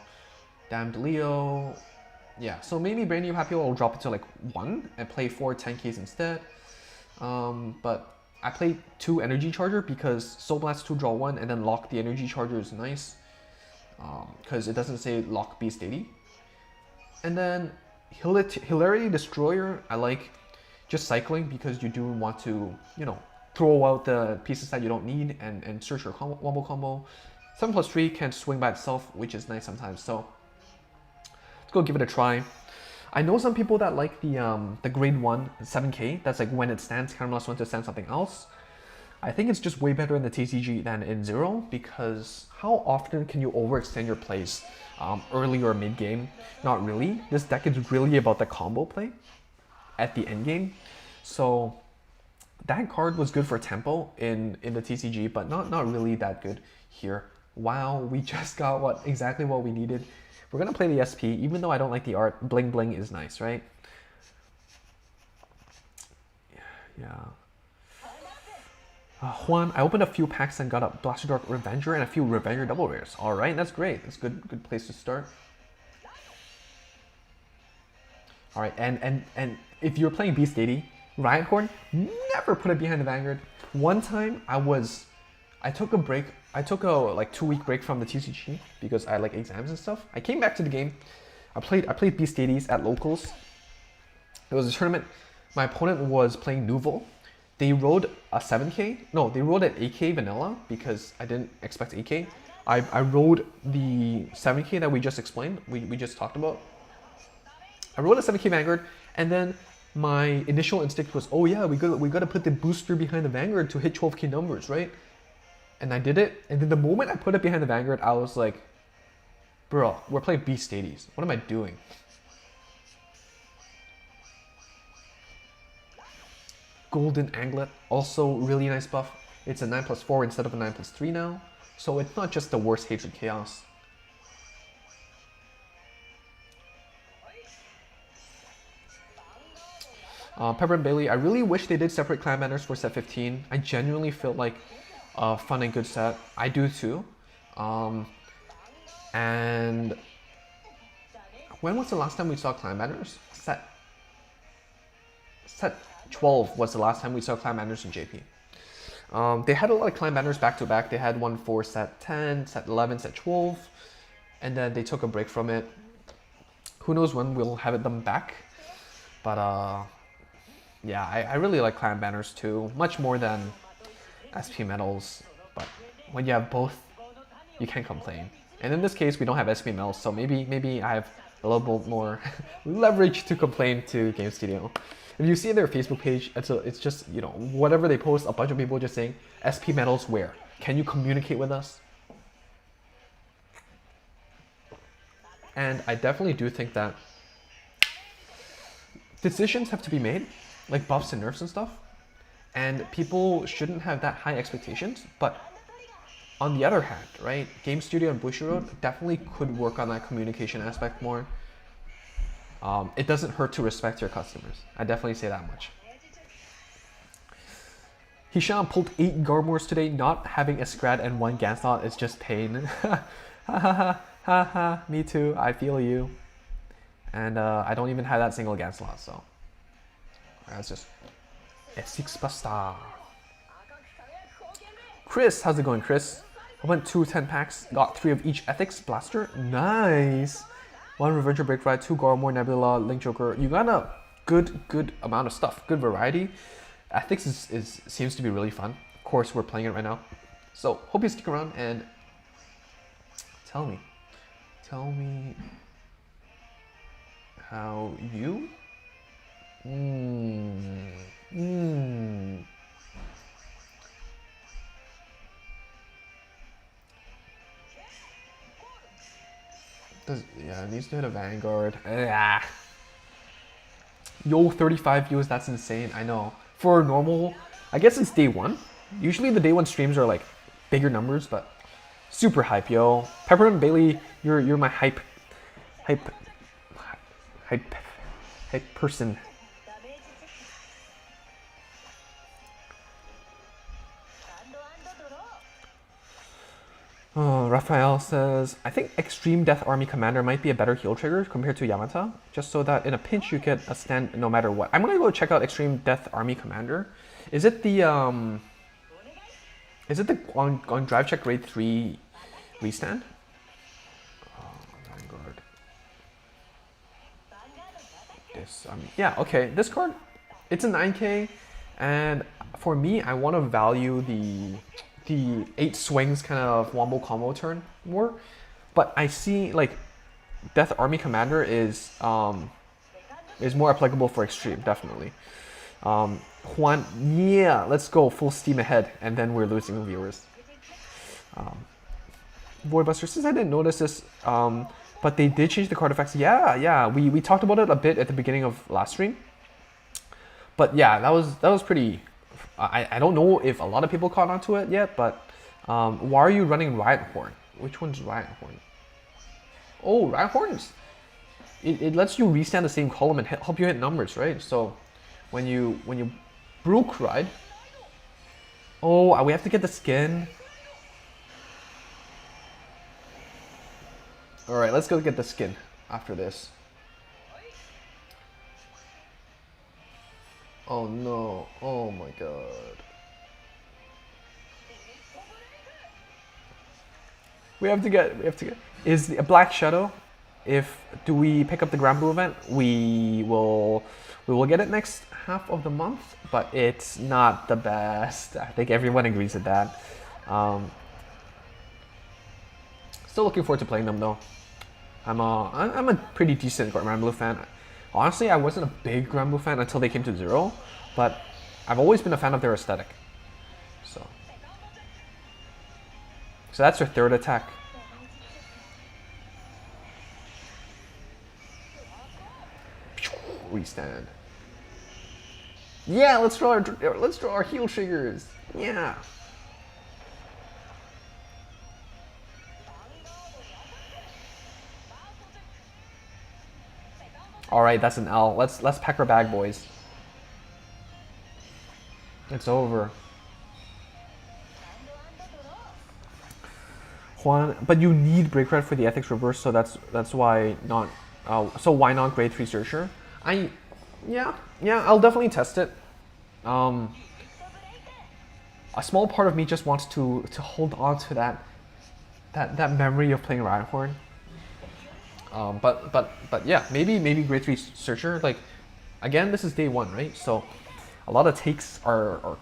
Damned Leo, yeah, so maybe Brainy Papio will drop it to like 1 and play 4 10Ks instead. But I played 2 Energy Charger because Soul Blast 2 draw 1 and then lock the Energy Charger is nice. Because it doesn't say lock Beast Deity. And then Hilarity Destroyer, I like just cycling because you do want to, you know, throw out the pieces that you don't need and search your wombo combo. 7+3 can swing by itself, which is nice sometimes, so let's go give it a try. I know some people that like the grade 1 7K, that's like when it stands counterblast 1 to stand something else. I think it's just way better in the TCG than in 0 because how often can you overextend your plays early or mid game? Not really. This deck is really about the combo play at the end game. So that card was good for tempo in the TCG, but not really that good here. Wow, we just got exactly what we needed. We're gonna play the SP, even though I don't like the art. Bling bling is nice, right? Yeah. Juan, I opened a few packs and got a Blaster Dark Revenger and a few Revenger double rares. All right, that's great. That's good place to start. All right, and if you're playing Beast 80, Riot Horn, never put it behind the Vanguard. One time I took a break. I took a like 2-week break from the TCG because I had like exams and stuff. I came back to the game. I played Beast 80s at locals. It was a tournament. My opponent was playing Nuval. They rolled a 7K. No, they rolled an 8K vanilla because I didn't expect 8K. I rolled the 7K that we just explained. We just talked about. I rolled a 7K Vanguard, and then my initial instinct was, oh yeah, we gotta put the booster behind the Vanguard to hit 12K numbers, right? And I did it, and then the moment I put it behind the Vanguard, I was like, bro, we're playing Beast 80s. What am I doing? Golden Anglet, also really nice buff. It's a 9+4 instead of a 9+3 now. So it's not just the worst Hatred Chaos. Pepper and Bailey, I really wish they did separate clan banners for set 15. I genuinely feel like a fun and good set. I do too. And when was the last time we saw clan banners? Set 12 was the last time we saw clan banners in JP. They had a lot of clan banners back to back. They had one for set 10, set 11, set 12, and then they took a break from it. Who knows when we'll have them back? But yeah, I really like clan banners too, much more than SP medals. But when you have both, you can't complain. And in this case, we don't have SP medals, so maybe I have a little bit more leverage to complain to Game Studio. If you see their Facebook page, it's just, you know, whatever they post, a bunch of people just saying, SP medals where? Can you communicate with us? And I definitely do think that decisions have to be made, like buffs and nerfs and stuff, and people shouldn't have that high expectations. But on the other hand, right, Game Studio and Bushiroad definitely could work on that communication aspect more. It doesn't hurt to respect your customers. I definitely say that much. Hisham pulled 8 Garmors today. Not having a Scrad and 1 Ganslot is just pain. Ha ha ha ha. Me too. I feel you. And I don't even have that single Ganslot, so that's just Essex Basta. Chris, how's it going, Chris? I went 2 10 packs, got 3 of each Ethics Blaster. Nice. 1 Revenger Break Ride, 2 Garmor, Nebula, Link Joker. You got a good amount of stuff, good variety. Ethics seems to be really fun. Of course, we're playing it right now. So hope you stick around and tell me how you yeah, it needs to hit a Vanguard. Yo, 35 views, that's insane. I know. For normal, I guess it's day 1. Usually the day 1 streams are like bigger numbers, but super hype, yo. Pepper and Bailey, you're my hype person. Oh, Raphael says, I think Extreme Death Army Commander might be a better heal trigger compared to Yamata, just so that in a pinch you get a stand no matter what. I'm gonna go check out Extreme Death Army Commander. Is it the on Drive Check Grade 3 restand? Oh, Vanguard. This, yeah, okay, this card, it's a 9K, and for me, I want to value the 8 swings kind of wombo combo turn more, but I see like Death Army Commander is more applicable for Extreme, definitely. Juan, yeah, let's go full steam ahead, and then we're losing viewers. Voidbuster says, I didn't notice this, but they did change the card effects. Yeah, we talked about it a bit at the beginning of last stream, but yeah, that was pretty. I don't know if a lot of people caught on to it yet, but why are you running Riot Horn? Which one's Riot Horn? Oh, Riot Horns. It lets you restand the same column and help you hit numbers, right? So when you Brook Ride. Oh, we have to get the skin. Alright, let's go get the skin after this. Oh no, oh my god. We have to get, is a Black Shadow, do we pick up the Granblue event, we will get it next half of the month, but it's not the best. I think everyone agrees with that. Still looking forward to playing them though. I'm a pretty decent Granblue fan. Honestly, I wasn't a big Granblue fan until they came to Zero, but I've always been a fan of their aesthetic. So that's your third attack. We stand. Yeah, let's draw our heal triggers. Yeah. All right, that's an L. Let's pack our bag, boys. It's over. Juan, but you need break red for the ethics reverse, so that's why not. So why not grade 3 searcher? Yeah, I'll definitely test it. A small part of me just wants to hold on to that memory of playing Rhyhorn. But yeah, maybe grade 3 searcher. Like, again, this is day 1, right? So a lot of takes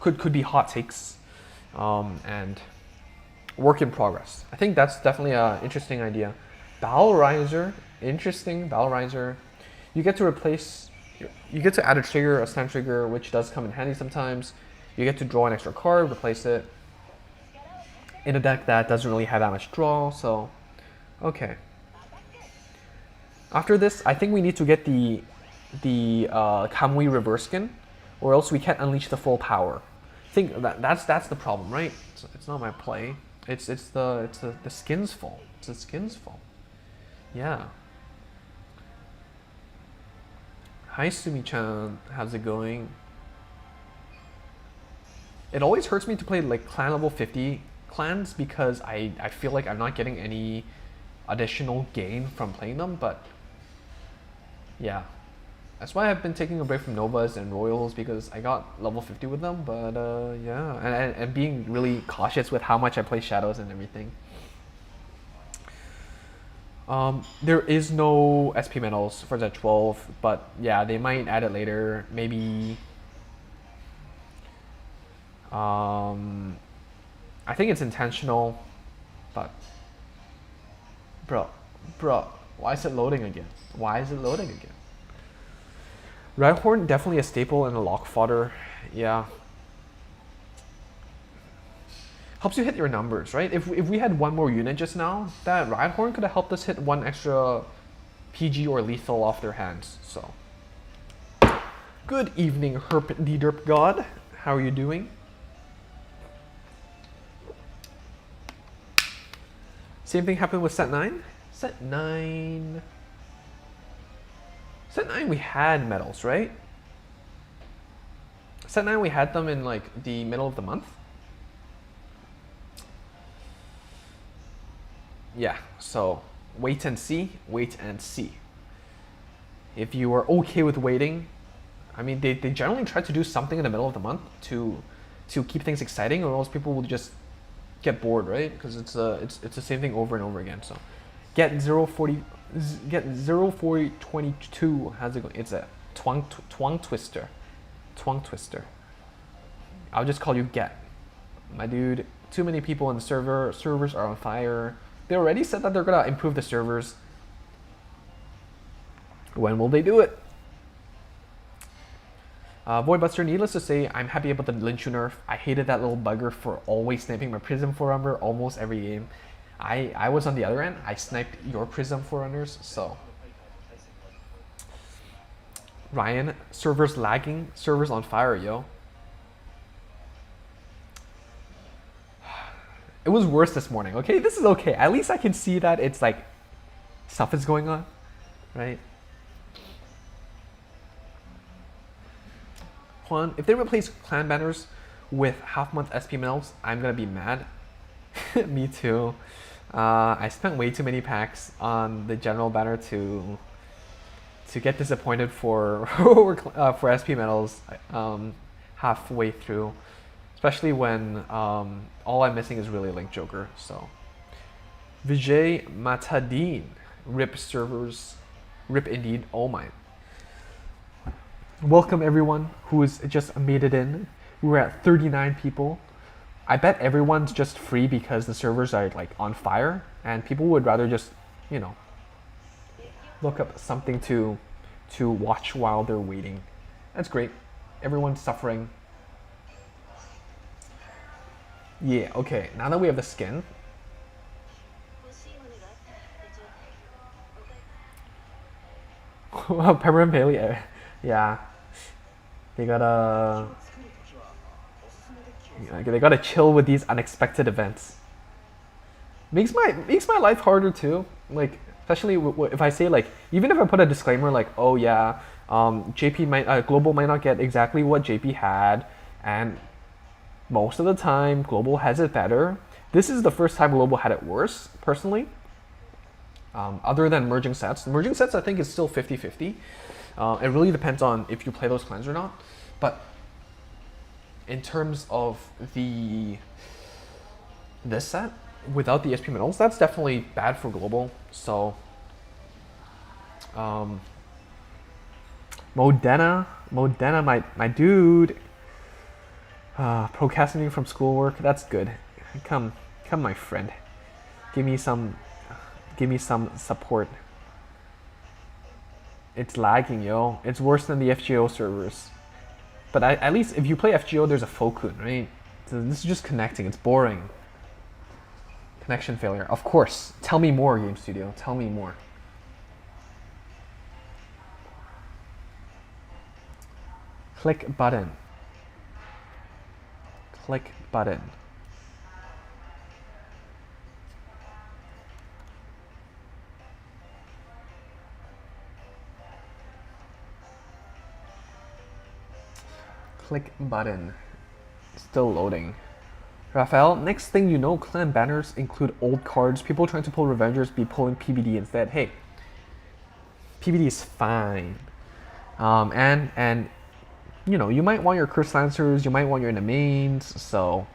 could be hot takes, and work in progress. I think that's definitely an interesting idea. Battle Riser, interesting. Battle Riser, you get to add a trigger, a stun trigger, which does come in handy sometimes. You get to draw an extra card, replace it in a deck that doesn't really have that much draw. So, okay. After this, I think we need to get the Kamui reverse skin, or else we can't unleash the full power. I think that's the problem, right? It's not my play. It's the skin's fault. It's the skin's fault. Yeah. Hi Sumi-chan, how's it going? It always hurts me to play like clan level 50 clans because I feel like I'm not getting any additional gain from playing them, but yeah. That's why I've been taking a break from Novas and Royals, because I got level 50 with them, but yeah, and being really cautious with how much I play Shadows and everything. There is no SP medals for the 12, but yeah, they might add it later, maybe. I think it's intentional, but bro, why is it loading again? Why is it loading again? Rhyhorn, definitely a staple and a lock fodder, yeah. Helps you hit your numbers, right? If we had one more unit just now, that Rhyhorn could have helped us hit one extra PG or lethal off their hands, so. Good evening, Herp the Derp God. How are you doing? Same thing happened with set 9? Set 9 we had medals, right? Set 9 we had them in like the middle of the month. Yeah, so wait and see. If you are okay with waiting, I mean, they generally try to do something in the middle of the month to keep things exciting, or else people will just get bored, right? Because it's the same thing over and over again. So get 04022. How's it going? It's a twang twister. I'll just call you Get, my dude. Too many people in the servers are on fire. They already said that they're gonna improve the servers. When will they do it? Voidbuster, needless to say, I'm happy about the Linchu nerf. I hated that little bugger for always sniping my Prism Forerunner almost every game. I was on the other end. I sniped your Prism Forerunners, so. Ryan, servers lagging, servers on fire, yo. It was worse this morning, okay? This is okay. At least I can see that it's like stuff is going on, right? Juan, if they replace clan banners with half-month SP medals, I'm gonna be mad. Me too. I spent way too many packs on the general banner to get disappointed for for SP medals halfway through, especially when all I'm missing is really Link Joker. So Vijay Matadine, rip servers, rip indeed. Oh my. Welcome everyone who's just made it in. We're at 39 people. I bet everyone's just free because the servers are like on fire and people would rather just, you know, look up something to watch while they're waiting. That's great. Everyone's suffering. Yeah, okay. Now that we have the skin. Pepper and Paley, yeah. They gotta chill with these unexpected events. Makes my life harder too. Like, especially if I say like, even if I put a disclaimer like, oh yeah, JP might Global might not get exactly what JP had, and most of the time Global has it better. This is the first time Global had it worse, personally. Other than merging sets. Merging sets I think is still 50-50. It really depends on if you play those clans or not. But in terms of this set, without the SP medals, that's definitely bad for Global. So Modena, my dude, procrastinating from schoolwork. That's good. Come, my friend. Give me some support. It's lagging, yo. It's worse than the FGO servers. But at least if you play FGO, there's a Fokun, right? So this is just connecting. It's boring. Connection failure. Of course. Tell me more, Game Studio. Tell me more. Click button. Click button. Click button. Still loading. Raphael, next thing you know, clan banners include old cards. People trying to pull Revengers be pulling PBD instead. Hey, PBD is fine. And you know, you might want your Curse Lancers, you might want your mains, so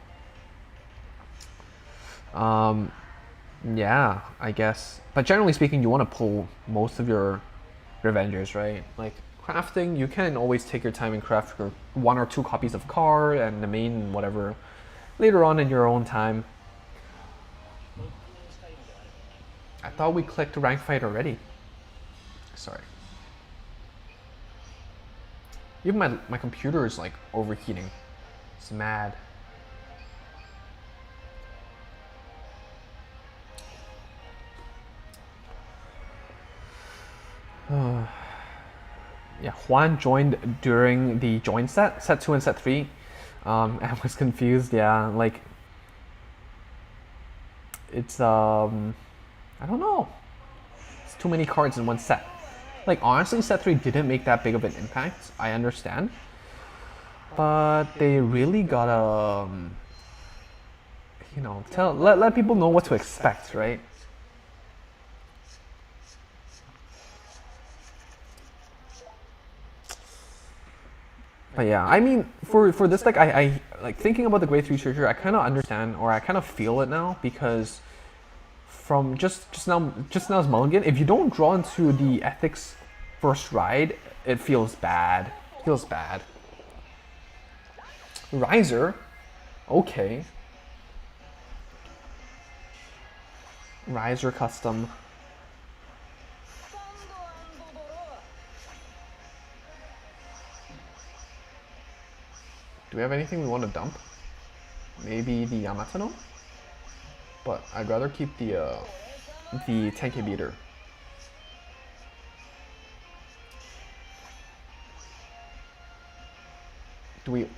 yeah, I guess. But generally speaking, you want to pull most of your Revengers, right? Like crafting, you can always take your time and craft your 1 or 2 copies of card and the main and whatever later on in your own time. I thought we clicked rank fight already. Sorry. Even my computer is like overheating. It's mad. Yeah, Juan joined during the join set 2 and set 3. I was confused, yeah, like, it's, I don't know. It's too many cards in one set. Like, honestly, set 3 didn't make that big of an impact, I understand. But they really gotta, you know, let people know what to expect, right? But yeah, I mean, for this, like, I like thinking about the grade 3 treasure, I kind of understand, or I kind of feel it now, because from just now's mulligan, if you don't draw into the ethics first ride, it feels bad. It feels bad. Riser, okay. Riser custom. Do we have anything we want to dump? Maybe the Yamatano? But I'd rather keep the 10k beater. Do we...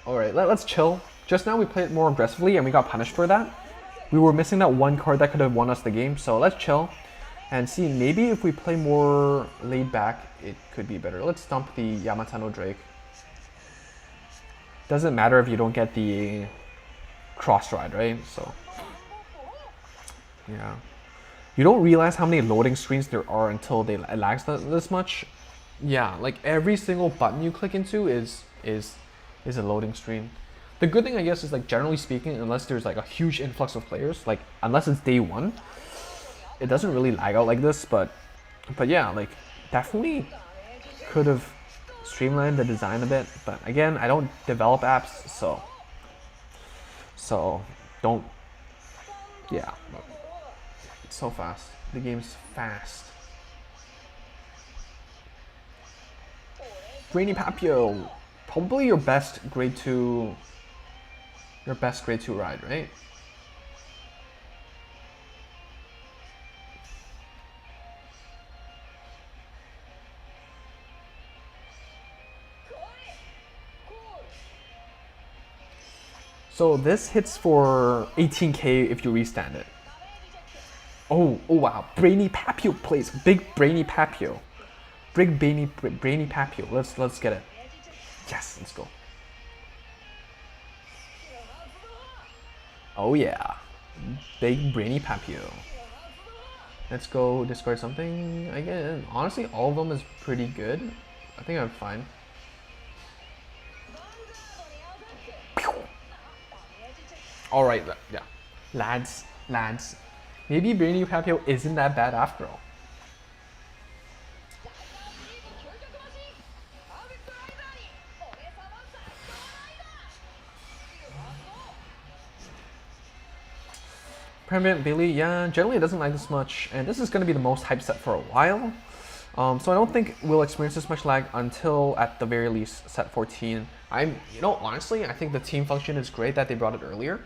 Alright, let's chill. Just now we played more aggressively and we got punished for that. We were missing that one card that could have won us the game, so let's chill. And see, maybe if we play more laid back, it could be better. Let's dump the Yamatano Drake. doesn't matter if you don't get the cross ride, right? So yeah, you don't realize how many loading screens there are until it lags this much. Yeah, like every single button you click into is a loading screen. The good thing, I guess, is like generally speaking, unless there's like a huge influx of players, like unless it's day one, it doesn't really lag out like this. But yeah, like definitely could have streamlined the design a bit. But again, I don't develop apps, so don't. Yeah, it's so fast. The game's fast. Brainy Papio, probably your best grade 2 ride, right? So this hits for 18k if you restand it. Oh wow, Brainy Papio plays big Brainy Papio. Big Brainy Papio. Let's get it. Yes, let's go. Oh yeah, big Brainy Papio. Let's go discard something again. Honestly, all of them is pretty good. I think I'm fine. All right, yeah, lads. Maybe Brainy Papio isn't that bad after all. Permanent Billy, yeah, generally it doesn't lag this much, and this is going to be the most hype set for a while. So I don't think we'll experience this much lag until at the very least set 14. Honestly, I think the team function is great that they brought it earlier.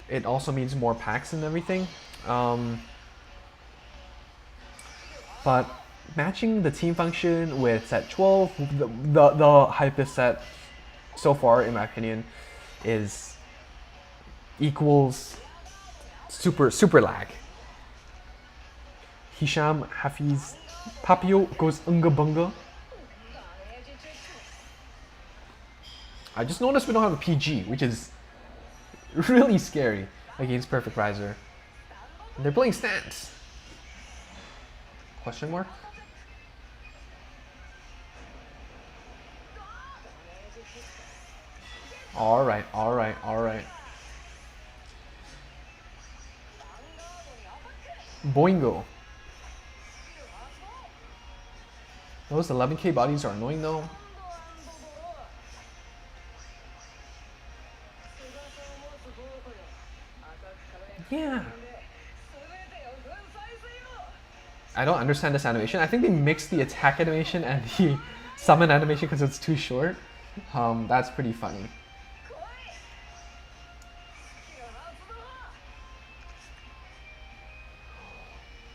It also means more packs and everything. But matching the team function with set 12, the hypest set so far, in my opinion, is equals super lag. Hisham, Hafiz, Papio goes unga bunga. I just noticed we don't have a PG, which is really scary against Perfect Riser. And they're playing stance. Question mark? Alright. Boingo. Those 11k bodies are annoying though. Yeah. I don't understand this animation. I think they mixed the attack animation and the summon animation because it's too short. That's pretty funny.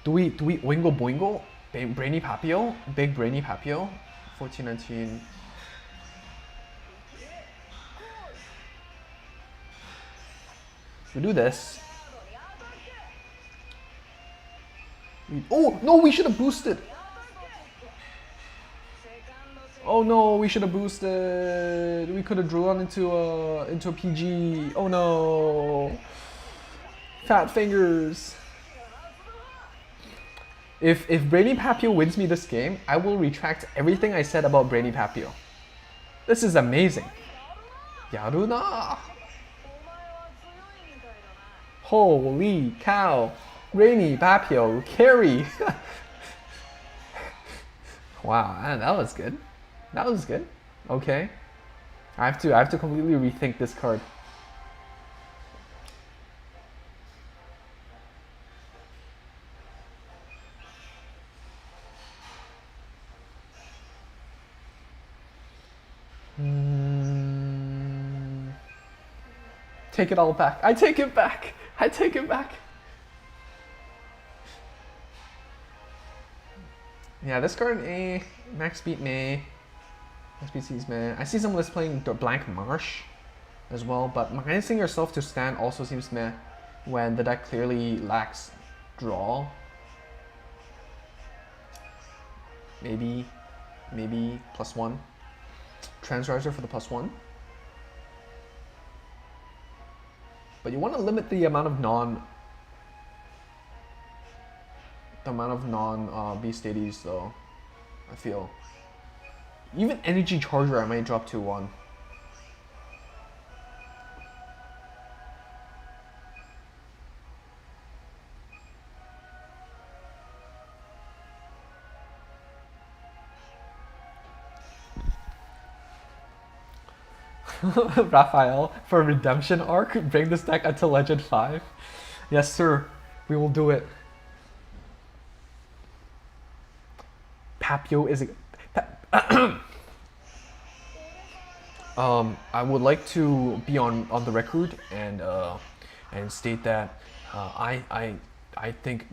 Do we Wingo Boingo? Brainy Papio? Big Brainy Papio? 14-19. We do this. Oh no, we should have boosted. Oh no, we should have boosted. We could have drawn into a PG. Oh no. Fat fingers. If Brainy Papio wins me this game, I will retract everything I said about Brainy Papio. This is amazing. Yaruna. Holy cow. Brainy Papio carry. Wow, that was good. That was good. Okay. I have to completely rethink this card. Take it all back. I take it back. I take it back. Yeah, this card, max beat me. Max beat sees me. I see some lists playing Blank Marsh as well, but minusing yourself to stand also seems meh when the deck clearly lacks draw. Maybe +1. Transriser for the +1. But you want to limit the amount of non beast 80s though. I feel. Even energy charger I might drop to 1. Raphael, for redemption arc, bring this deck until Legend 5. Yes, sir. We will do it. Papio is a... I would like to be on the record and state that I think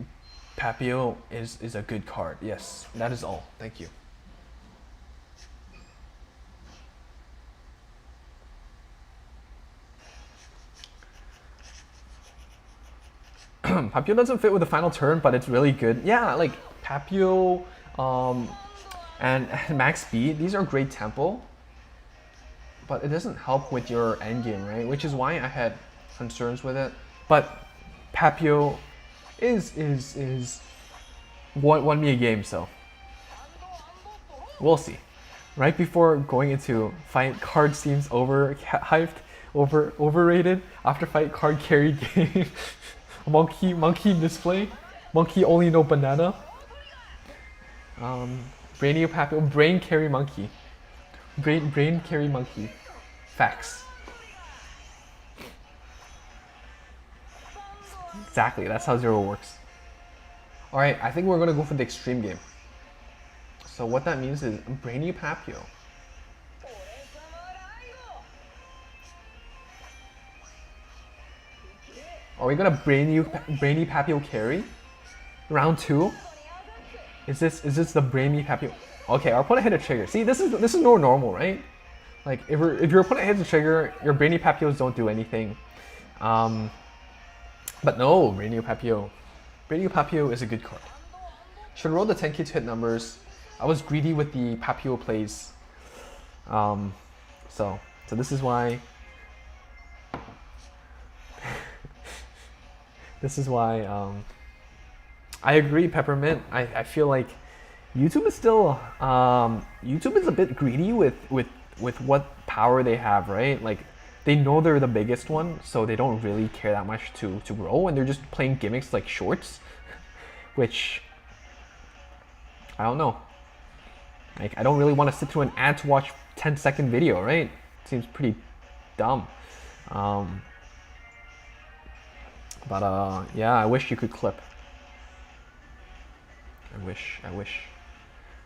Papio is a good card. Yes, that is all. Thank you. Papio doesn't fit with the final turn, but it's really good. Yeah, like Papio and Max Speed, these are great tempo, but it doesn't help with your endgame, right? Which is why I had concerns with it. But Papio is won me a game, so we'll see. Right before going into fight, card seems overhyped, overrated. After fight, card carry game. monkey display, monkey only no banana. Brainy Papio, brain carry monkey, brain carry monkey. Facts. Exactly, that's how Zero works. All right, I think we're gonna go for the extreme game. So what that means is Brainy Papio. Are we gonna Brainy Papio carry? Round 2? Is this the Brainy Papio? Okay, our opponent hit a trigger. See, this is more normal, right? Like if your opponent hits a trigger, your Brainy Papios don't do anything. But no, Brainy Papio. Brainy Papio is a good card. Should roll the 10k to hit numbers. I was greedy with the Papio plays. So this is why. This is why I agree, Peppermint. I feel like YouTube is still YouTube is a bit greedy with what power they have, right? Like they know they're the biggest one, so they don't really care that much to grow, and they're just playing gimmicks like shorts, which I don't know. Like I don't really want to sit through an ad to watch 10-second video, right? It seems pretty dumb. But yeah, I wish you could clip. I wish.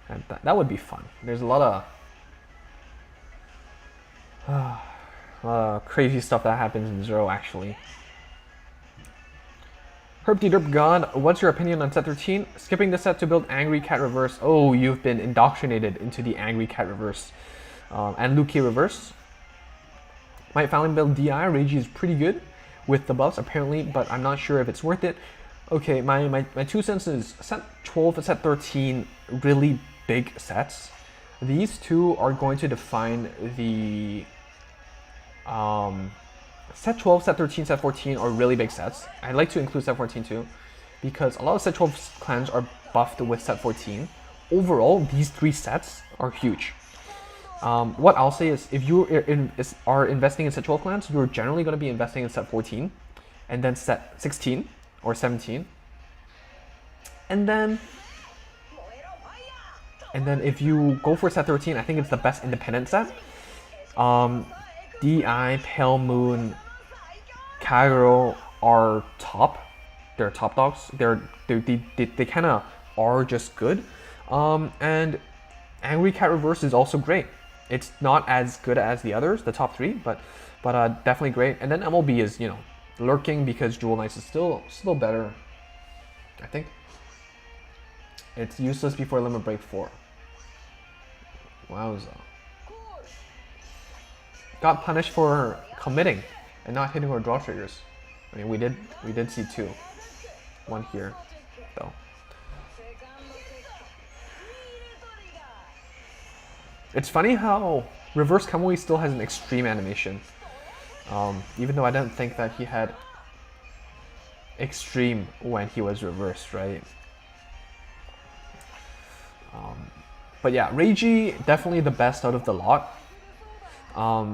And that would be fun. There's a lot of crazy stuff that happens in Zero, actually. Herb Derp God, what's your opinion on set 13? Skipping the set to build Angry Cat Reverse. Oh, you've been indoctrinated into the Angry Cat Reverse. And Luki Reverse. Might finally build DI. Reiji is pretty good with the buffs apparently, but I'm not sure if it's worth it. Okay, my 2 cents is set 12 and set 13, really big sets. These two are going to define the set 12, set 13, set 14 are really big sets. I'd like to include set 14 too, because a lot of set 12 clans are buffed with set 14. Overall, these 3 sets are huge. What I'll say is, if you are investing in set 12 clans, you're generally going to be investing in set 14, and then set 16 or 17, and then if you go for set 13, I think it's the best independent set. DI, Pale Moon, Kagero are top. They're top dogs. They kind of are just good. And Angry Cat Reverse is also great. It's not as good as the others, the top 3, but definitely great. And then MLB is, you know, lurking because Jewel Knights is still better. I think it's useless before Limit Break 4. Wowza. Got punished for committing and not hitting our draw triggers. I mean, we did see 2. 1 here, though. It's funny how Reverse Kamui still has an extreme animation. Even though I didn't think that he had extreme when he was reversed, right? But yeah, Reiji definitely the best out of the lot.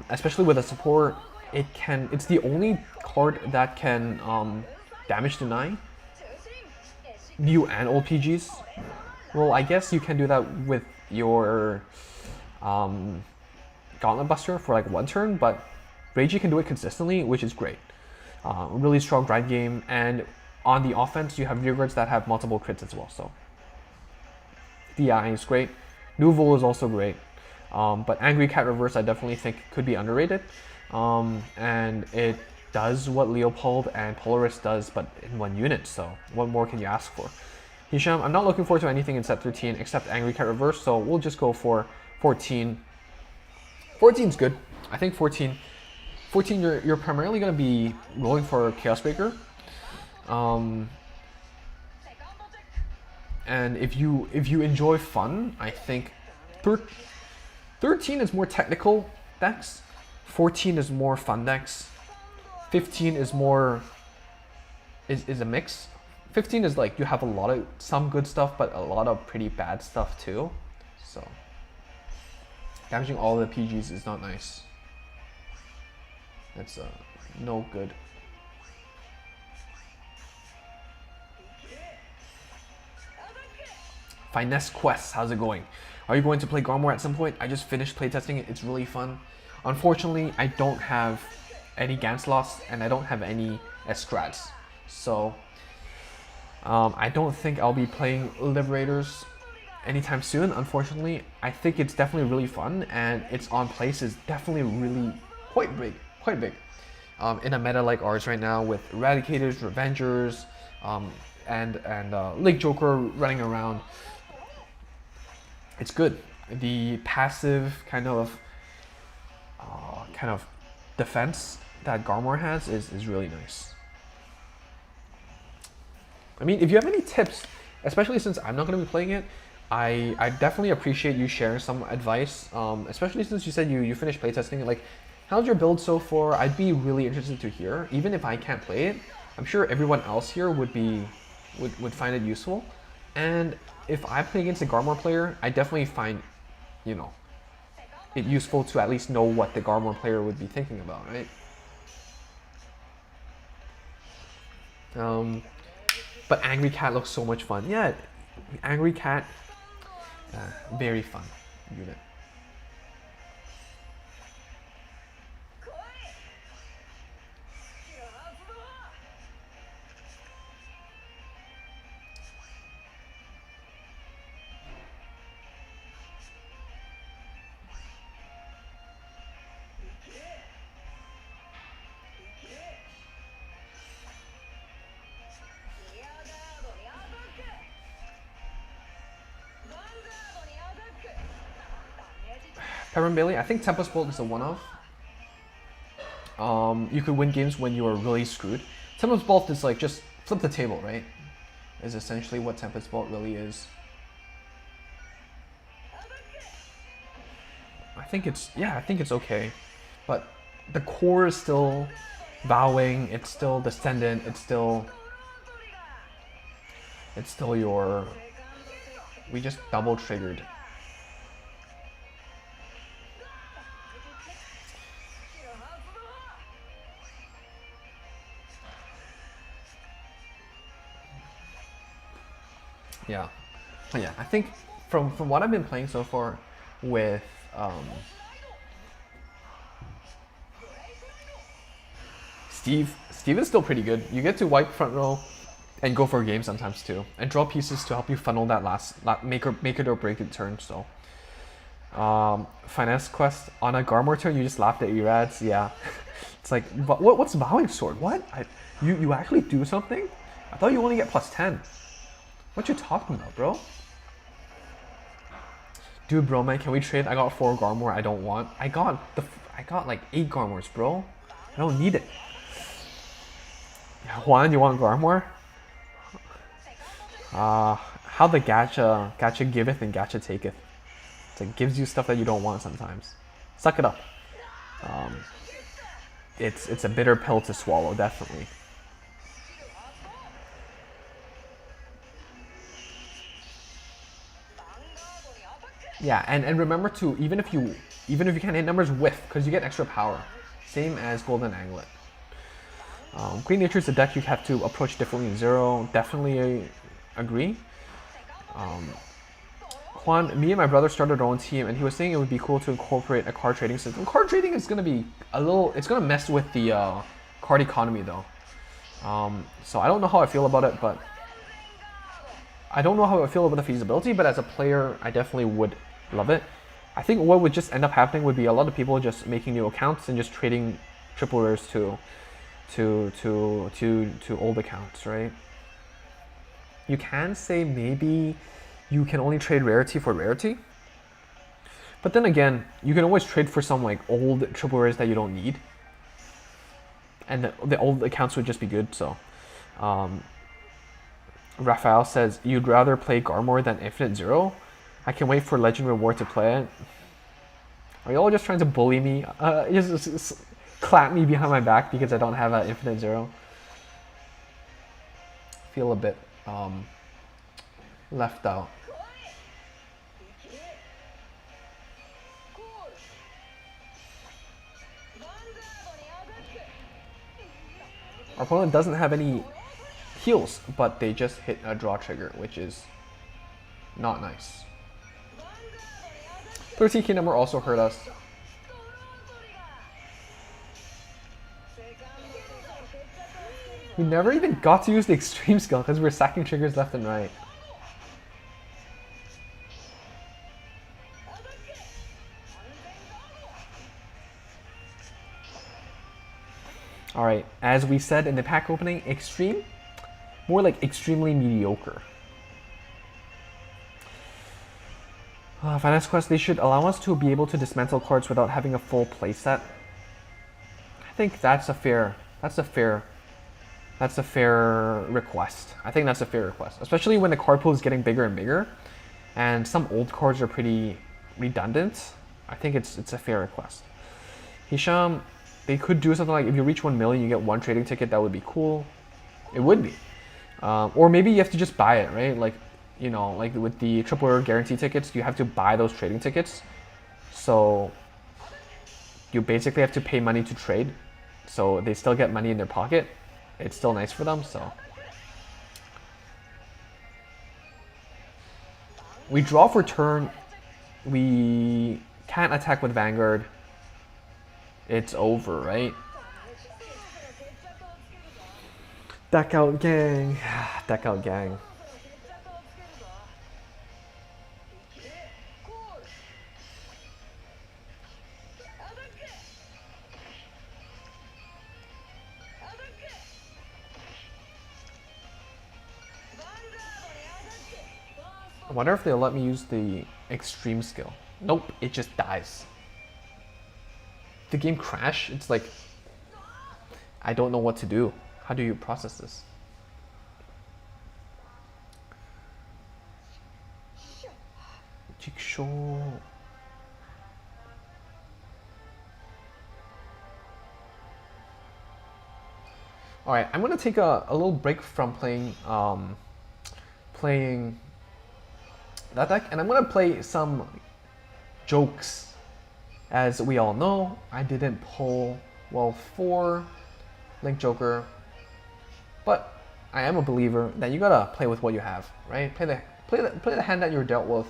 Especially with a support, it's the only card that can damage deny new and old PGs. Well, I guess you can do that with your Gauntlet Buster for like one turn, but Reiji can do it consistently, which is great. Really strong grind game, and on the offense, you have Vanguards that have multiple crits as well. So DI is great. Nouveau is also great. But Angry Cat Reverse I definitely think could be underrated. And it does what Leopold and Polaris does, but in one unit, so what more can you ask for? Hisham, I'm not looking forward to anything in set 13 except Angry Cat Reverse, so we'll just go for 14. 14's good. I think 14, you're primarily going to be rolling for Chaos Breaker. And if you enjoy fun, I think 13 is more technical decks, 14 is more fun decks, 15 is more is a mix. 15 is like you have some good stuff, but a lot of pretty bad stuff too. So damaging all the PGs is not nice. That's no good. Finesse Quest, how's it going? Are you going to play Garmor at some point? I just finished playtesting it. It's really fun. Unfortunately, I don't have any Ganslots and I don't have any Estrats. So I don't think I'll be playing Liberators anytime soon, unfortunately. I think it's definitely really fun, and its on place is definitely really quite big. In a meta like ours right now with Eradicators, Revengers, and Lake Joker running around. It's good. The passive kind of defense that Garmor has is really nice. I mean, if you have any tips, especially since I'm not going to be playing it, I definitely appreciate you sharing some advice, especially since you said you finished playtesting. Like, how's your build so far? I'd be really interested to hear. Even if I can't play it, I'm sure everyone else here would find it useful. And if I play against a Garmor player, I definitely find, it useful to at least know what the Garmor player would be thinking about, right? But Angry Cat looks so much fun. Yeah, Angry Cat, very fun unit. Peppermint Bailey, I think Tempest Bolt is a one-off. You could win games when you are really screwed. Tempest Bolt is like just flip the table, right? Is essentially what Tempest Bolt really is. I think it's okay. But the core is still Vowing, it's still Descendant, it's still your... We just double triggered. Yeah, I think from what I've been playing so far with Steve is still pretty good. You get to wipe front row and go for a game sometimes too, and draw pieces to help you funnel that last make it or break it turn. So Finesse Quest on a Garmor turn, you just laughed at Erads. Yeah, it's like what's Vowing Sword? What? You actually do something? I thought you only get +10. What you talking about, bro? Dude, bro, man, can we trade? I got 4 Garmor I don't want. I got like 8 Garmors, bro. I don't need it. Juan, you want Garmor? How the gacha giveth and gacha taketh. It's like gives you stuff that you don't want sometimes. Suck it up. it's a bitter pill to swallow, definitely. Yeah, and remember to even if you can't hit numbers, whiff, because you get extra power. Same as Golden Anglet. Green Nature is a deck you have to approach differently in Zero. Definitely agree. Juan, me and my brother started our own team, and he was saying it would be cool to incorporate a card trading system. Card trading is going to be it's going to mess with the card economy, though. So I don't know how I feel about it, but I don't know how I feel about the feasibility, but as a player, I definitely would love it. I think what would just end up happening would be a lot of people just making new accounts and just trading triple rares to old accounts, right? You can say maybe you can only trade rarity for rarity, but then again, you can always trade for some like old triple rares that you don't need, and the old accounts would just be good. So, Raphael says you'd rather play Garmor than Infinite Zero. I can wait for Legend Reward to play it. Are you all just trying to bully me? Just clap me behind my back because I don't have an Infinite Zero. Feel a bit left out. Our opponent doesn't have any heals, but they just hit a draw trigger, which is not nice. 13k number also hurt us. We never even got to use the extreme skill because we were sacking triggers left and right. Alright, as we said in the pack opening, extreme, more like extremely mediocre. Finance Quest, they should allow us to be able to dismantle cards without having a full playset. I think that's a fair request. I think that's a fair request, especially when the card pool is getting bigger and bigger, and some old cards are pretty redundant. I think it's a fair request. Hisham, they could do something like if you reach 1 million, you get one trading ticket. That would be cool. It would be, or maybe you have to just buy it, right? Like, you know, like with the triple rare guarantee tickets, you have to buy those trading tickets. So you basically have to pay money to trade. So they still get money in their pocket. It's still nice for them, so. We draw for turn. We can't attack with Vanguard. It's over, right? Deck out gang. Deck out gang. I wonder if they'll let me use the extreme skill. Nope, it just dies. The game crash, it's like, I don't know what to do. How do you process this? Jigsaw. Alright, I'm gonna take a little break from playing that deck, and I'm gonna play some jokes. As we all know, I didn't pull well for Link Joker, but I am a believer that you gotta play with what you have, right? Play the hand that you're dealt with.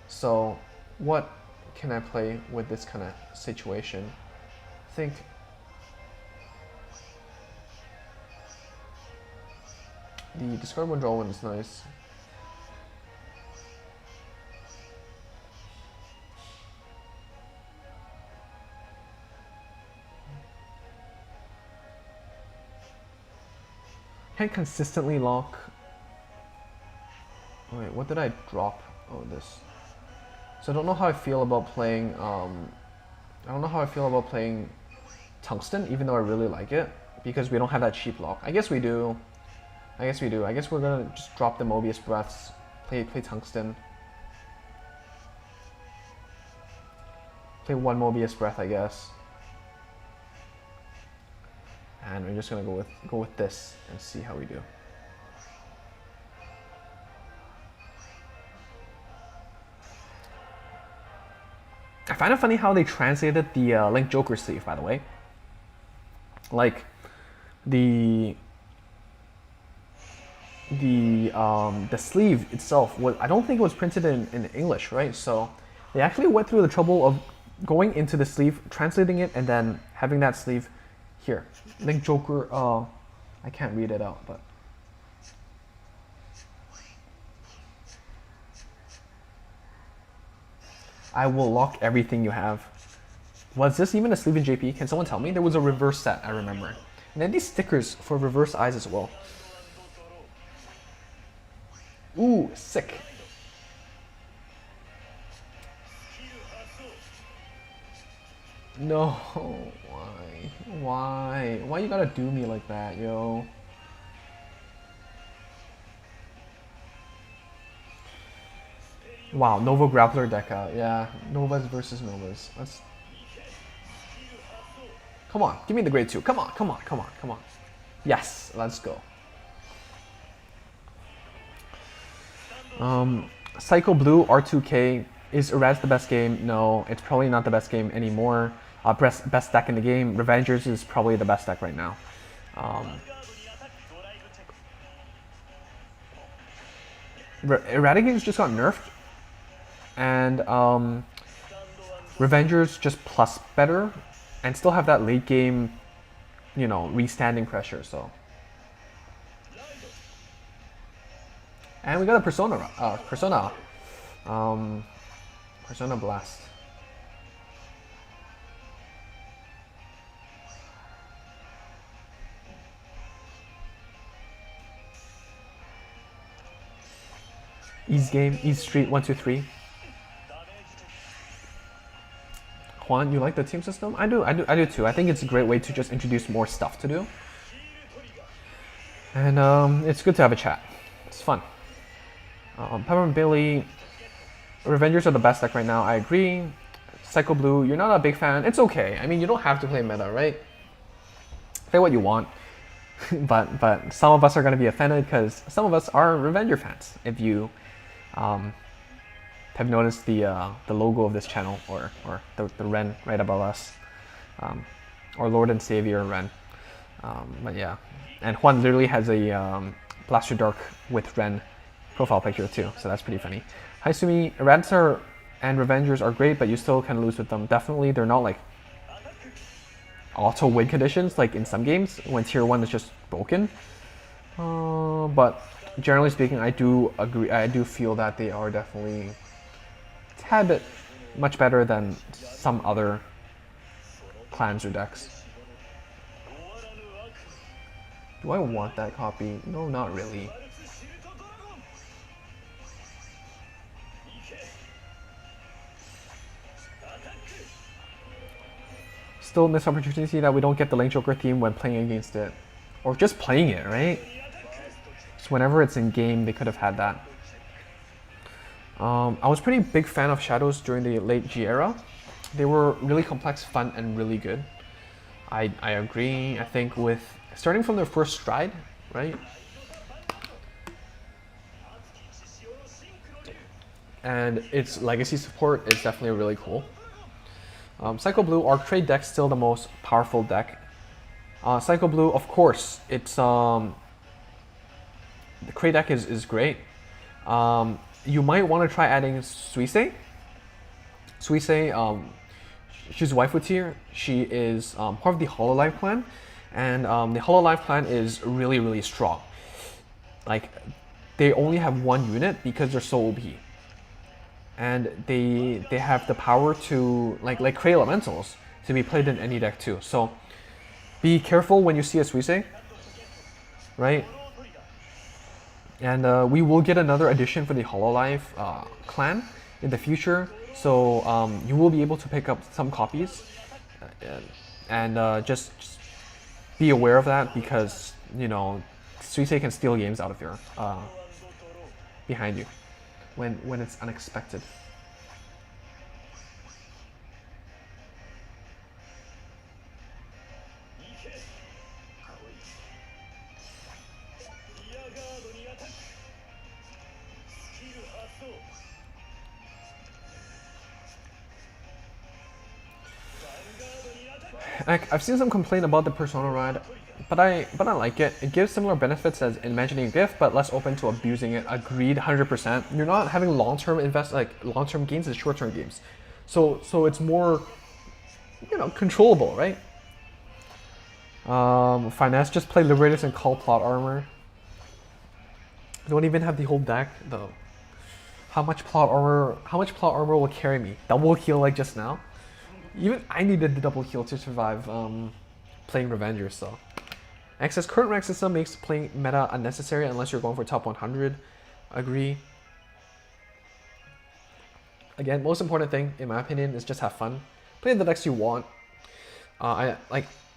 So, what can I play with this kind of situation? I think the discard one, draw one is nice. Can't consistently lock. Oh, wait, what did I drop? Oh, this. So I don't know how I feel about playing. I don't know how I feel about playing Tungsten, even though I really like it, because we don't have that cheap lock. I guess we do. I guess we do. I guess we're gonna just drop the Mobius Breaths, play Tungsten. Play one Mobius Breath, I guess. and we're just gonna go with this and see how we do. I find it funny how they translated the Link Joker sleeve, by the way. Like the sleeve itself was, I don't think it was printed in English, right? So they actually went through the trouble of going into the sleeve, translating it, and then having that sleeve here. Link Joker, I can't read it out, but I will lock everything you have. Was this even a sleeve in JP? Can someone tell me? There was a reverse set, I remember. And then these stickers for reverse eyes as well. Ooh, sick. No, why? Why? Why you gotta do me like that, yo? Wow, Nova Grappler deck out. Yeah, Novas versus Novas. Let's... Come on, give me the grade 2. Come on, come on, come on, come on. Yes, let's go. Psycho Blue R2K. Is Erase the best game? No, it's probably not the best game anymore. Best deck in the game. Revengers is probably the best deck right now. Eradicator's just got nerfed. And Revengers just plus better. And still have that late game, you know, restanding pressure, so. And we got a Persona. Persona Blast. Ease game, Ease Street 123. Juan, you like the team system? I do too. I think it's a great way to just introduce more stuff to do. And it's good to have a chat. It's fun. Peppermint Billy, Revengers are the best deck right now. I agree. Psycho Blue, you're not a big fan. It's okay. I mean, you don't have to play meta, right? Play what you want. but some of us are going to be offended because some of us are Revenger fans. If you have noticed the logo of this channel, or the Ren right above us, our Lord and Savior Ren. But yeah, and Juan literally has a Blaster Dark with Ren profile picture too, so that's pretty funny. Hi Sumi, Radster and Revengers are great, but you still can lose with them. Definitely, they're not like auto win conditions like in some games when tier 1 is just broken. But generally speaking, I do agree. I do feel that they are definitely a tad bit much better than some other clans or decks. Do I want that copy? No, not really. Still missed opportunity that we don't get the Link Joker theme when playing against it. Or just playing it, right? So whenever it's in game, they could have had that. I was pretty big fan of Shadows during the late G era. They were really complex, fun, and really good. I agree. I think with starting from their first stride, right? And its legacy support is definitely really cool. Psycho Blue, our trade deck's still the most powerful deck. Psycho Blue, of course, it's the Crate deck is great. You might want to try adding Suisei. Suisei, she's waifu tier. She is part of the Hololive clan, and the Hololive clan is really, really strong. Like, they only have one unit because they're so OP. And they have the power to, like Crate Elementals, to be played in any deck too. So be careful when you see a Suisei, right? And we will get another addition for the Hololive clan in the future. So you will be able to pick up some copies. And just be aware of that, because, you know, Suisei can steal games out of your behind you when it's unexpected. Like, I've seen some complaint about the Persona ride, but I like it. It gives similar benefits as Imagining a Gift, but less open to abusing it. Agreed, 100%. You're not having long-term long-term gains as short-term games, so it's more, you know, controllable, right? Finesse, just play Liberators and call Plot Armor. I don't even have the whole deck though. How much plot armor will carry me? Double heal like just now? Even I needed the double heal to survive playing Revengers, so. Access current rank system makes playing meta unnecessary unless you're going for top 100. Agree. Again, most important thing, in my opinion, is just have fun. Play the decks you want. I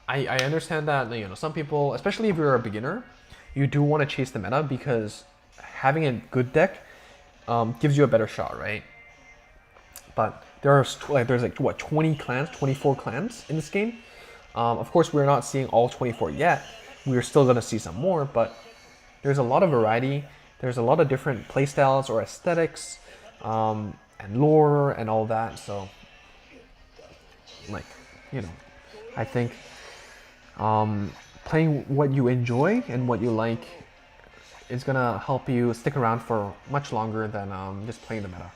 understand that, you know, some people, especially if you're a beginner, you do want to chase the meta because having a good deck gives you a better shot, right? But there's like what, 20 clans, 24 clans in this game. Of course, we're not seeing all 24 yet. We're still gonna see some more, but there's a lot of variety. There's a lot of different playstyles or aesthetics, and lore and all that. So, like, you know, I think playing what you enjoy and what you like is gonna help you stick around for much longer than just playing the meta.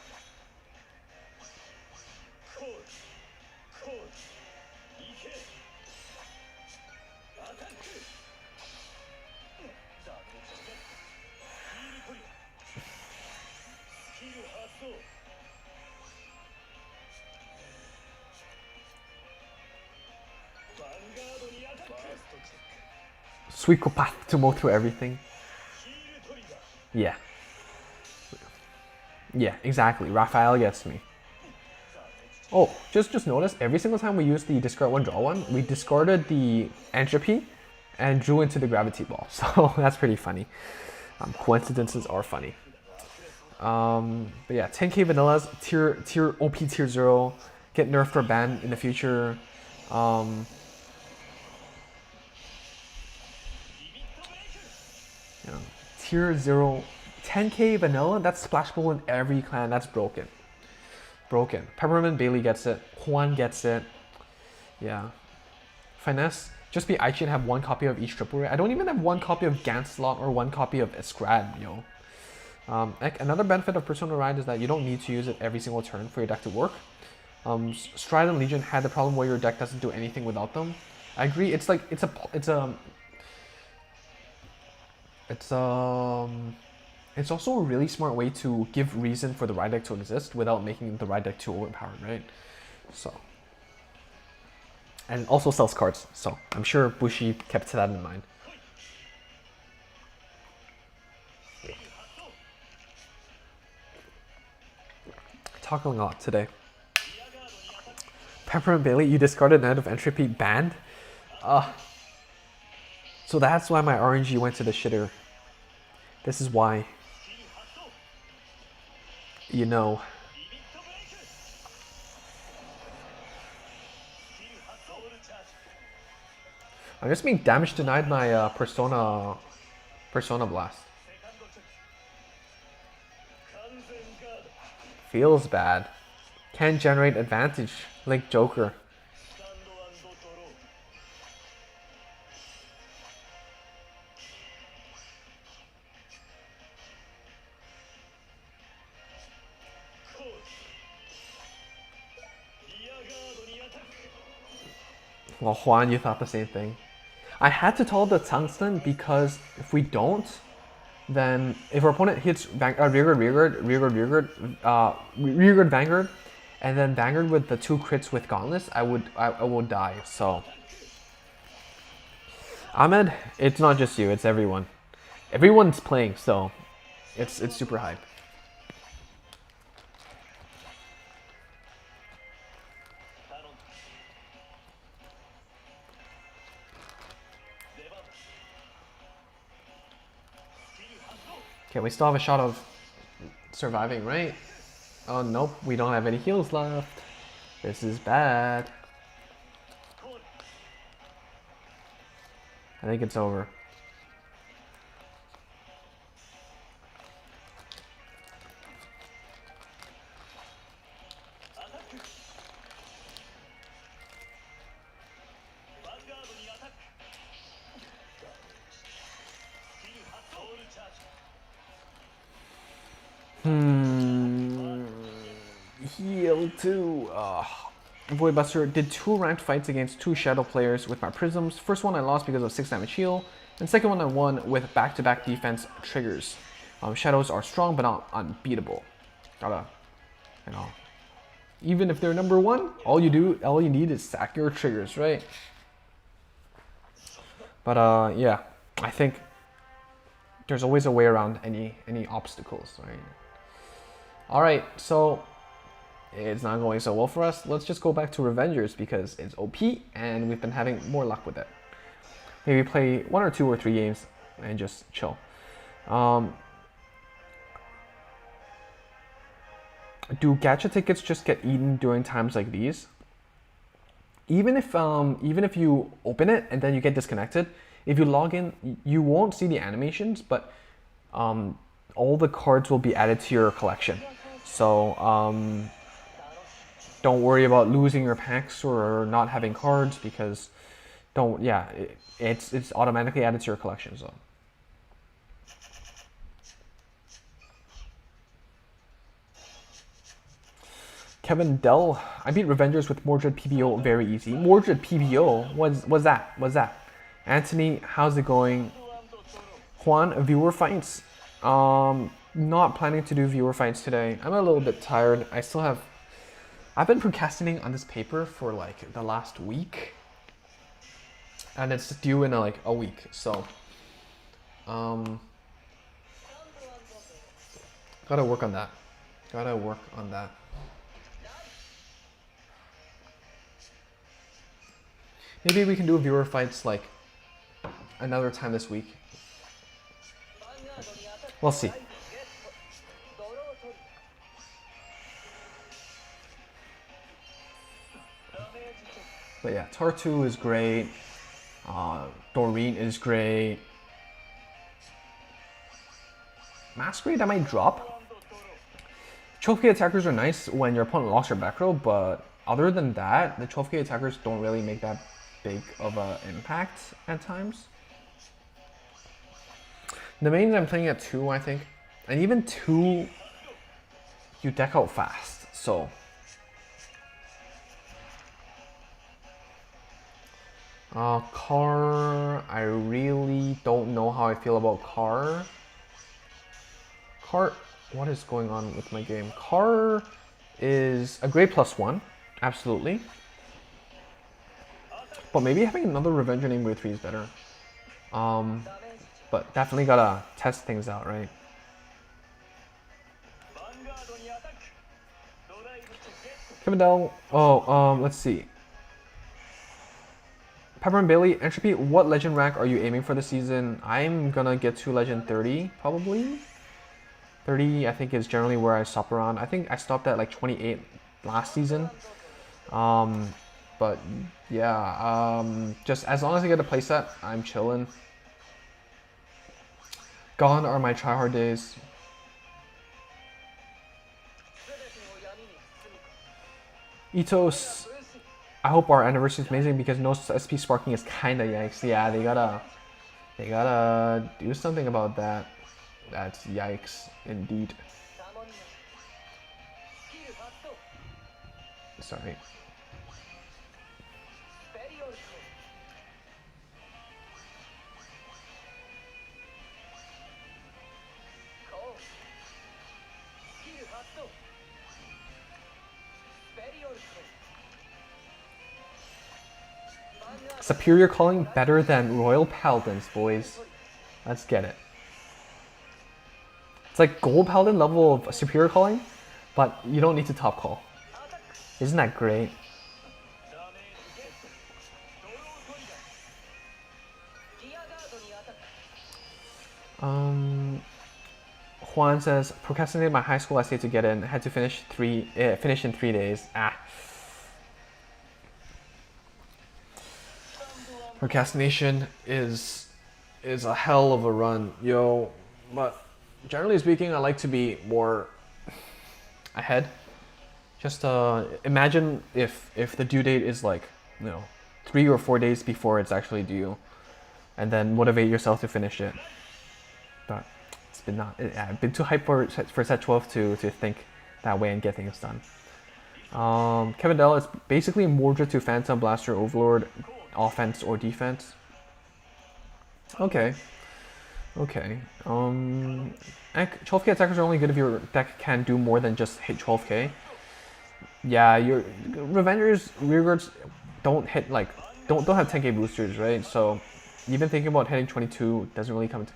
Suikopath to mow through everything. Yeah. Yeah, exactly. Raphael gets me. Oh, just notice, every single time we use the discard one, draw one, we discarded the Entropy and drew into the Gravity Ball. So that's pretty funny. Coincidences are funny. But yeah, 10k vanillas, tier OP tier 0, get nerfed or banned in the future. You know, tier 0, 10k vanilla, that's splashable in every clan, that's broken. Broken. Peppermint Bailey gets it, Juan gets it. Yeah. Finesse, just be Aichi and have one copy of each triple rare. I don't even have one copy of Ganslot or one copy of Escrad, yo. Another benefit of Persona Ride is that you don't need to use it every single turn for your deck to work. Stride and Legion had the problem where your deck doesn't do anything without them. I agree. It's also a really smart way to give reason for the Ride deck to exist without making the Ride deck too overpowered, right? So, and also sells cards. So I'm sure Bushi kept that in mind. Talking a lot today. Peppermint Bailey, you discarded Night of Entropy, banned? So that's why my RNG went to the shitter. This is why. You know. I'm just being damage denied my Persona Blast. Feels bad. Can't generate advantage. Like Joker. Well, Juan, you thought the same thing. I had to tell the Tungsten because if we don't, then if our opponent hits Vanguard, and then Vanguard with the 2 crits with Gauntlets, I will die. So, Ahmed, it's not just you, it's everyone. Everyone's playing, so it's super hype. Okay, we still have a shot of surviving, right? Oh, nope, we don't have any heals left. This is bad. I think it's over. Heal 2. Voidbuster did 2 ranked fights against 2 shadow players with my prisms. First one I lost because of 6 damage heal, and second one I won with back-to-back defense triggers. Shadows are strong but not unbeatable. Gotta, you know, even if they're number 1, all you need is sack your triggers, right? But yeah, I think there's always a way around any obstacles, right? All right, so it's not going so well for us. Let's just go back to Revengers because it's OP and we've been having more luck with it. Maybe play 1 or 2 or 3 games and just chill. Do gacha tickets just get eaten during times like these? Even if you open it and then you get disconnected, if you log in, you won't see the animations, but all the cards will be added to your collection. So don't worry about losing your packs or not having cards because it's automatically added to your collection. So. Kevin Dell, I beat Revengers with Mordred PBO very easy. Mordred PBO? What's that? Anthony, how's it going? Juan, viewer fights. Not planning to do viewer fights today. I'm a little bit tired. I've been procrastinating on this paper for like the last week. And it's due in like a week, so gotta work on that. Maybe we can do viewer fights like another time this week. We'll see. But yeah, Tartu is great. Doreen is great. Masquerade I might drop. Trophy attackers are nice when your opponent locks your back row, but other than that, the 12k attackers don't really make that big of an impact at times. The mains I'm playing at 2, I think. And even 2, you deck out fast, so. Car, I really don't know how I feel about Car. Car, what is going on with my game? Car is a great +1, absolutely. But maybe having another Revenger named Weird 3 is better. But definitely gotta test things out, right? Kevin Dell, let's see. Pepper and Bailey, Entropy, what legend rank are you aiming for this season? I'm gonna get to legend 30, probably. 30, I think, is generally where I stop around. I think I stopped at like 28 last season. But yeah, just as long as I get a playset, I'm chilling. Gone are my tryhard days. Ethos, I hope our anniversary is amazing because no SP sparking is kinda yikes. Yeah, they gotta do something about that. That's yikes indeed. Sorry. Superior calling better than Royal Paladins, boys. Let's get it. It's like Gold Paladin level of superior calling, but you don't need to top call. Isn't that great? Juan says, procrastinated my high school essay to get in. Had to finish in 3 days. Procrastination is a hell of a run, yo. But generally speaking, I like to be more ahead. Just imagine if the due date is like, 3 or 4 days before it's actually due, and then motivate yourself to finish it. But been not. I've been too hyped for set 12 to think that way and get things done. Kevin Dell is basically Mordred to Phantom Blaster Overlord, offense or defense. Okay. Okay. 12k attackers are only good if your deck can do more than just hit 12k. Yeah, your Revengers, rearguards don't hit like don't have 10k boosters, right? So even thinking about hitting 22 doesn't really come into.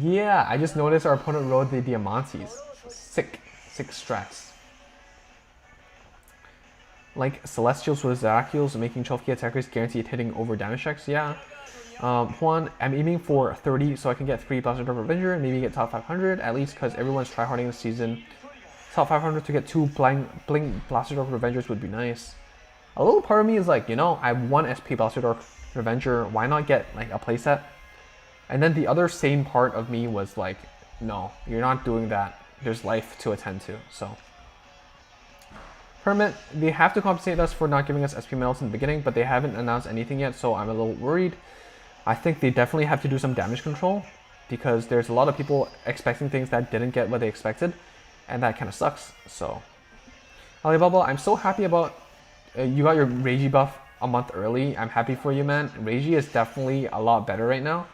Yeah, I just noticed our opponent rode the Diamantes. Sick strats. Like Celestials with Zacials, making 12k attackers guaranteed hitting over damage checks. Yeah. Juan, I'm aiming for 30 so I can get 3 Blaster Dark Revenger and maybe get top 500 at least because everyone's tryharding this season. Top 500 to get 2 Bling Blaster Dark Revengers would be nice. A little part of me is like, you know, I have 1 SP Blaster Dark Revenger, why not get like a playset? And then the other same part of me was like, no, you're not doing that. There's life to attend to, so. Permit, they have to compensate us for not giving us SP medals in the beginning, but they haven't announced anything yet, so I'm a little worried. I think they definitely have to do some damage control because there's a lot of people expecting things that didn't get what they expected, and that kind of sucks, so. Alibaba, I'm so happy about, you got your Reiji buff a month early. I'm happy for you, man. Reiji is definitely a lot better right now.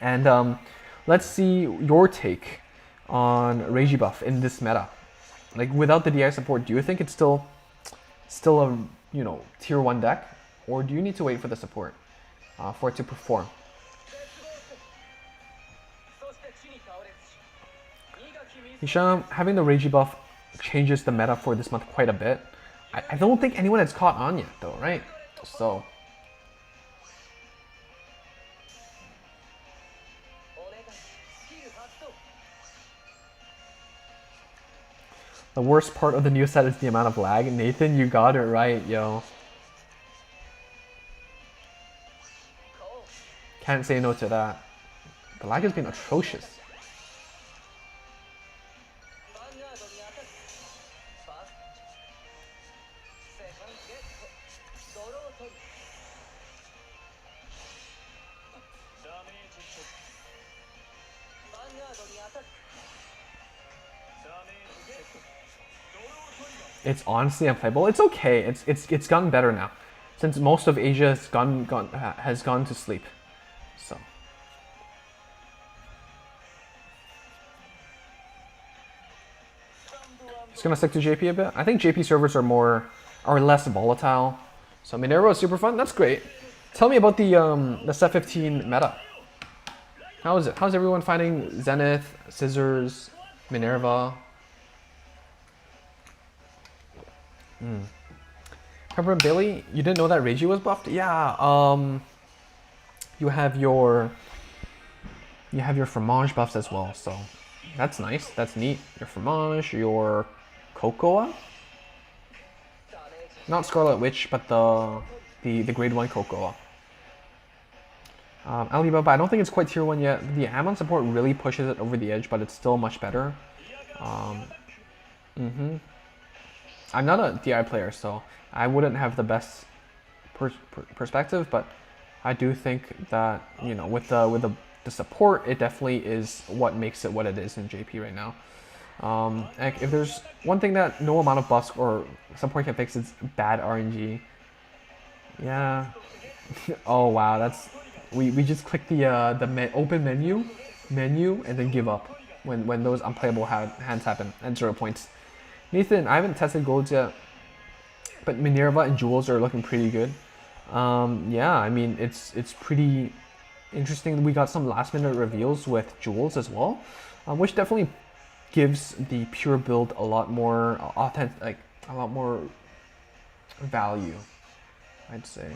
And let's see your take on Reiji buff in this meta. Like without the DI support, do you think it's still a, you know, tier 1 deck, or do you need to wait for the support for it to perform? Hisham, having the Reiji buff changes the meta for this month quite a bit. I don't think anyone has caught on yet though, right? So the worst part of the new set is the amount of lag. Nathan, you got it right, yo. Can't say no to that. The lag has been atrocious. It's honestly unplayable. It's okay. It's gotten better now, since most of Asia has gone to sleep. So. Just gonna stick to JP a bit. I think JP servers are less volatile. So Minerva is super fun. That's great. Tell me about the set 15 meta. How is it? How's everyone finding Zenith, Scissors, Minerva? Pepper and Billy, you didn't know that Reiji was buffed? Yeah, you have your fromage buffs as well, so that's nice, that's neat. Your fromage, your cocoa, not Scarlet Witch, but the grade 1 cocoa. Alibaba, I don't think it's quite tier 1 yet. The Amon support really pushes it over the edge, but it's still much better. I'm not a DI player, so I wouldn't have the best perspective, but I do think that, you know, with the support, it definitely is what makes it what it is in JP right now. If there's one thing that no amount of buffs or support can fix, it's bad RNG. Yeah. Oh wow, that's we just click the open menu and then give up when those unplayable hands happen at 0 points. Nathan, I haven't tested golds yet, but Minerva and Jewels are looking pretty good. Yeah, I mean, it's pretty interesting. We got some last minute reveals with Jewels as well, which definitely gives the pure build a lot more authentic, like a lot more value, I'd say.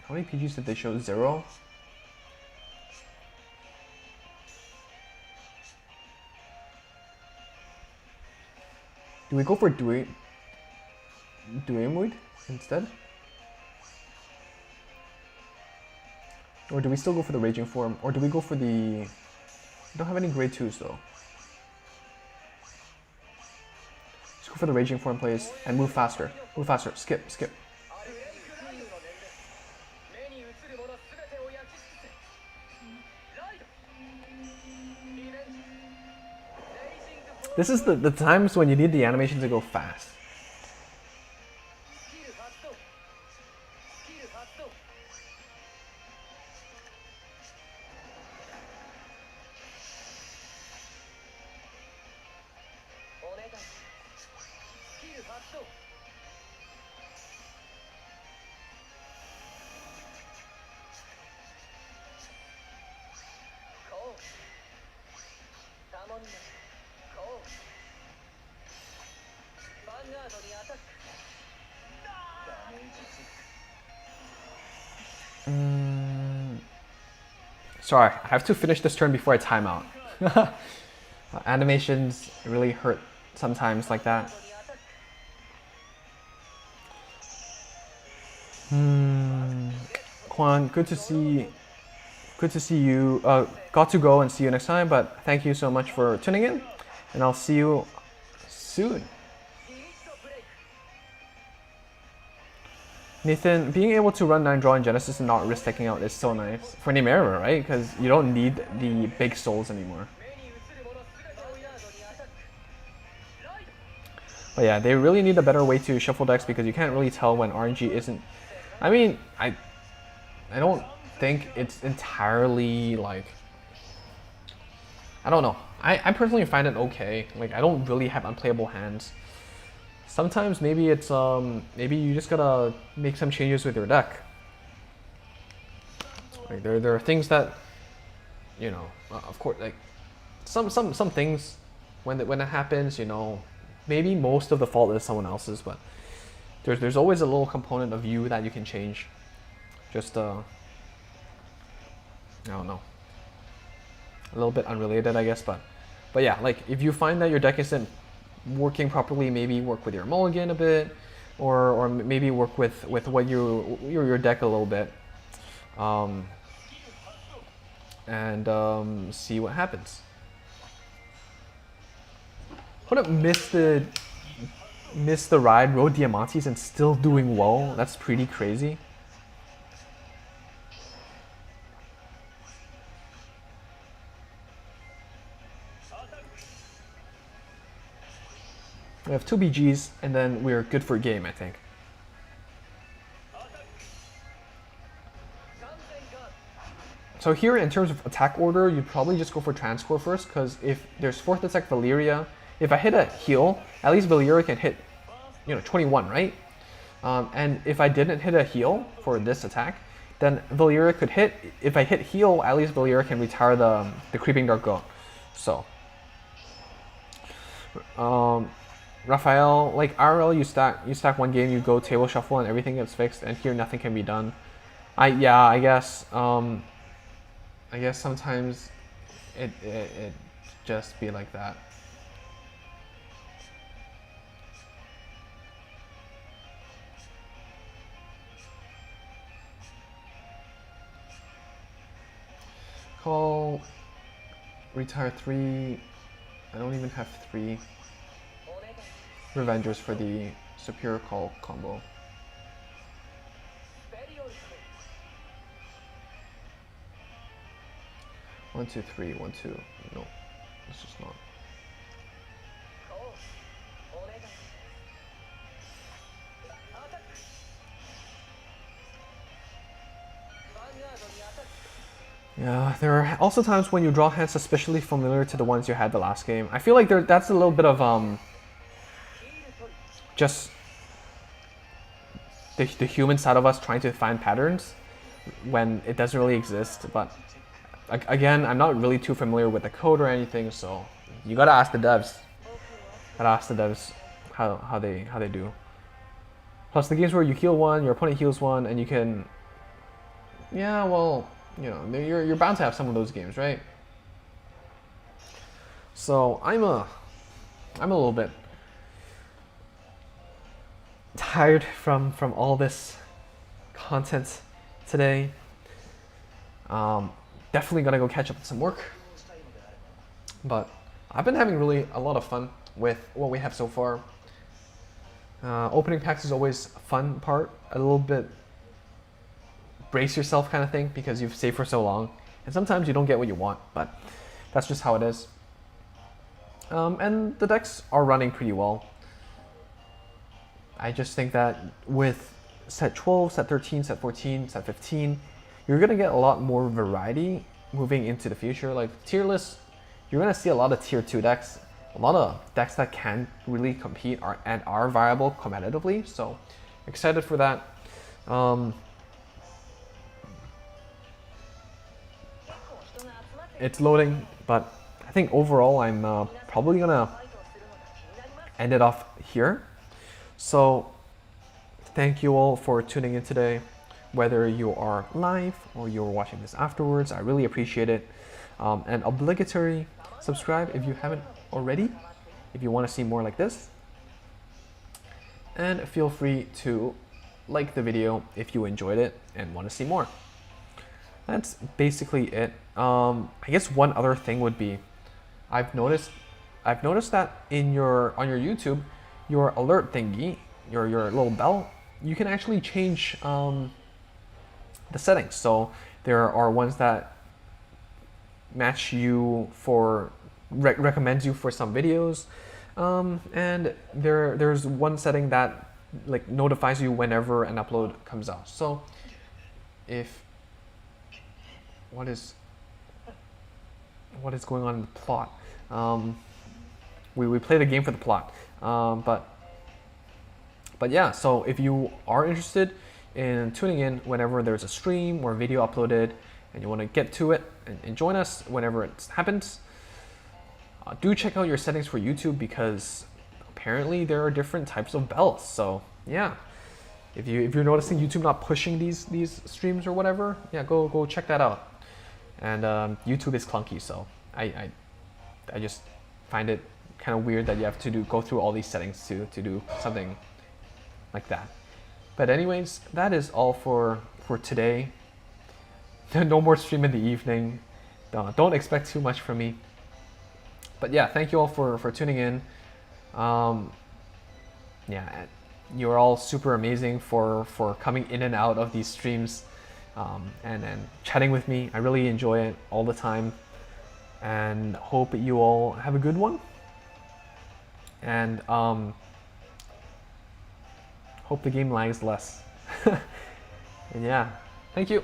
How many PGs did they show? 0? Do we go for Duemoid instead? Or do we still go for the Raging Form? Or do we go for the... We don't have any grade 2s though. Let's go for the Raging Form, please. And move faster. Move faster. Skip. This is the times when you need the animation to go fast. Sorry, I have to finish this turn before I time out. Animations really hurt sometimes like that. Kwan, good to see you. Got to go and see you next time, but thank you so much for tuning in, and I'll see you soon. Nathan, being able to run 9 draw in Genesis and not risk taking out is so nice. For Nemera, right? Because you don't need the big souls anymore. But yeah, they really need a better way to shuffle decks because you can't really tell when RNG isn't... I mean, I don't think it's entirely like... I don't know. I personally find it okay. Like, I don't really have unplayable hands. Sometimes maybe it's maybe you just gotta make some changes with your deck. Like there are things that, you know, of course, like some things when it happens, you know, maybe most of the fault is someone else's, but there's always a little component of you that you can change. Just I don't know, a little bit unrelated, I guess, but yeah, like if you find that your deck isn't working properly, maybe work with your mulligan a bit, or maybe work with what your deck a little bit, and see what happens. What a miss the ride, road Diamantes and still doing well. That's pretty crazy. We have 2 BGs, and then we're good for a game, I think. So here, in terms of attack order, you'd probably just go for Transcore first, because if there's 4th attack Valeria, if I hit a heal, at least Valeria can hit, you know, 21, right? And if I didn't hit a heal for this attack, then Valeria could hit. If I hit heal, at least Valeria can retire the Creeping Dark Goat. So, Raphael, like RL, you stack 1 game, you go table shuffle, and everything gets fixed. And here, nothing can be done. I guess sometimes it just be like that. Call, retire 3. I don't even have 3 Revengers for the Superior Call combo. One, two, three, 1, 2. No, it's just not. Yeah, there are also times when you draw hands suspiciously familiar to the ones you had the last game. I feel like that's a little bit of just the human side of us trying to find patterns when it doesn't really exist. But again, I'm not really too familiar with the code or anything, so you gotta ask the devs. How they do. Plus the games where you heal 1, your opponent heals 1, and you can, yeah, well, you know, you're bound to have some of those games, right? So I'm a little bit tired from all this content today. Definitely gonna go catch up with some work. But I've been having really a lot of fun with what we have so far. Opening packs is always a fun part, a little bit brace yourself kind of thing, because you've saved for so long, and sometimes you don't get what you want, but that's just how it is. And the decks are running pretty well. I just think that with set 12, set 13, set 14, set 15, you're gonna get a lot more variety moving into the future. Like tier lists, you're gonna see a lot of tier 2 decks, a lot of decks that can really compete and are viable competitively. So excited for that. It's loading, but I think overall I'm probably gonna end it off here. So thank you all for tuning in today, whether you are live or you're watching this afterwards. I really appreciate it. And obligatory subscribe if you haven't already, if you want to see more like this. And feel free to like the video if you enjoyed it and want to see more. That's basically it. I guess one other thing would be, I've noticed that on your YouTube, your alert thingy, your little bell, you can actually change the settings. So there are ones that match you for recommends you for some videos, and there's one setting that like notifies you whenever an upload comes out. So if what is going on in the plot? We play the game for the plot, but yeah. So if you are interested in tuning in whenever there's a stream or video uploaded, and you want to get to it and join us whenever it happens, do check out your settings for YouTube, because apparently there are different types of bells. So yeah, if you're noticing YouTube not pushing these streams or whatever, yeah, go check that out. And YouTube is clunky, so I just find it kind of weird that you have to go through all these settings to do something like that. But anyways, that is all for today. No more stream in the evening. Don't expect too much from me. But yeah, thank you all for tuning in. Yeah, you're all super amazing for coming in and out of these streams, and chatting with me. I really enjoy it all the time, and hope you all have a good one. And hope the game lags less. And yeah, thank you.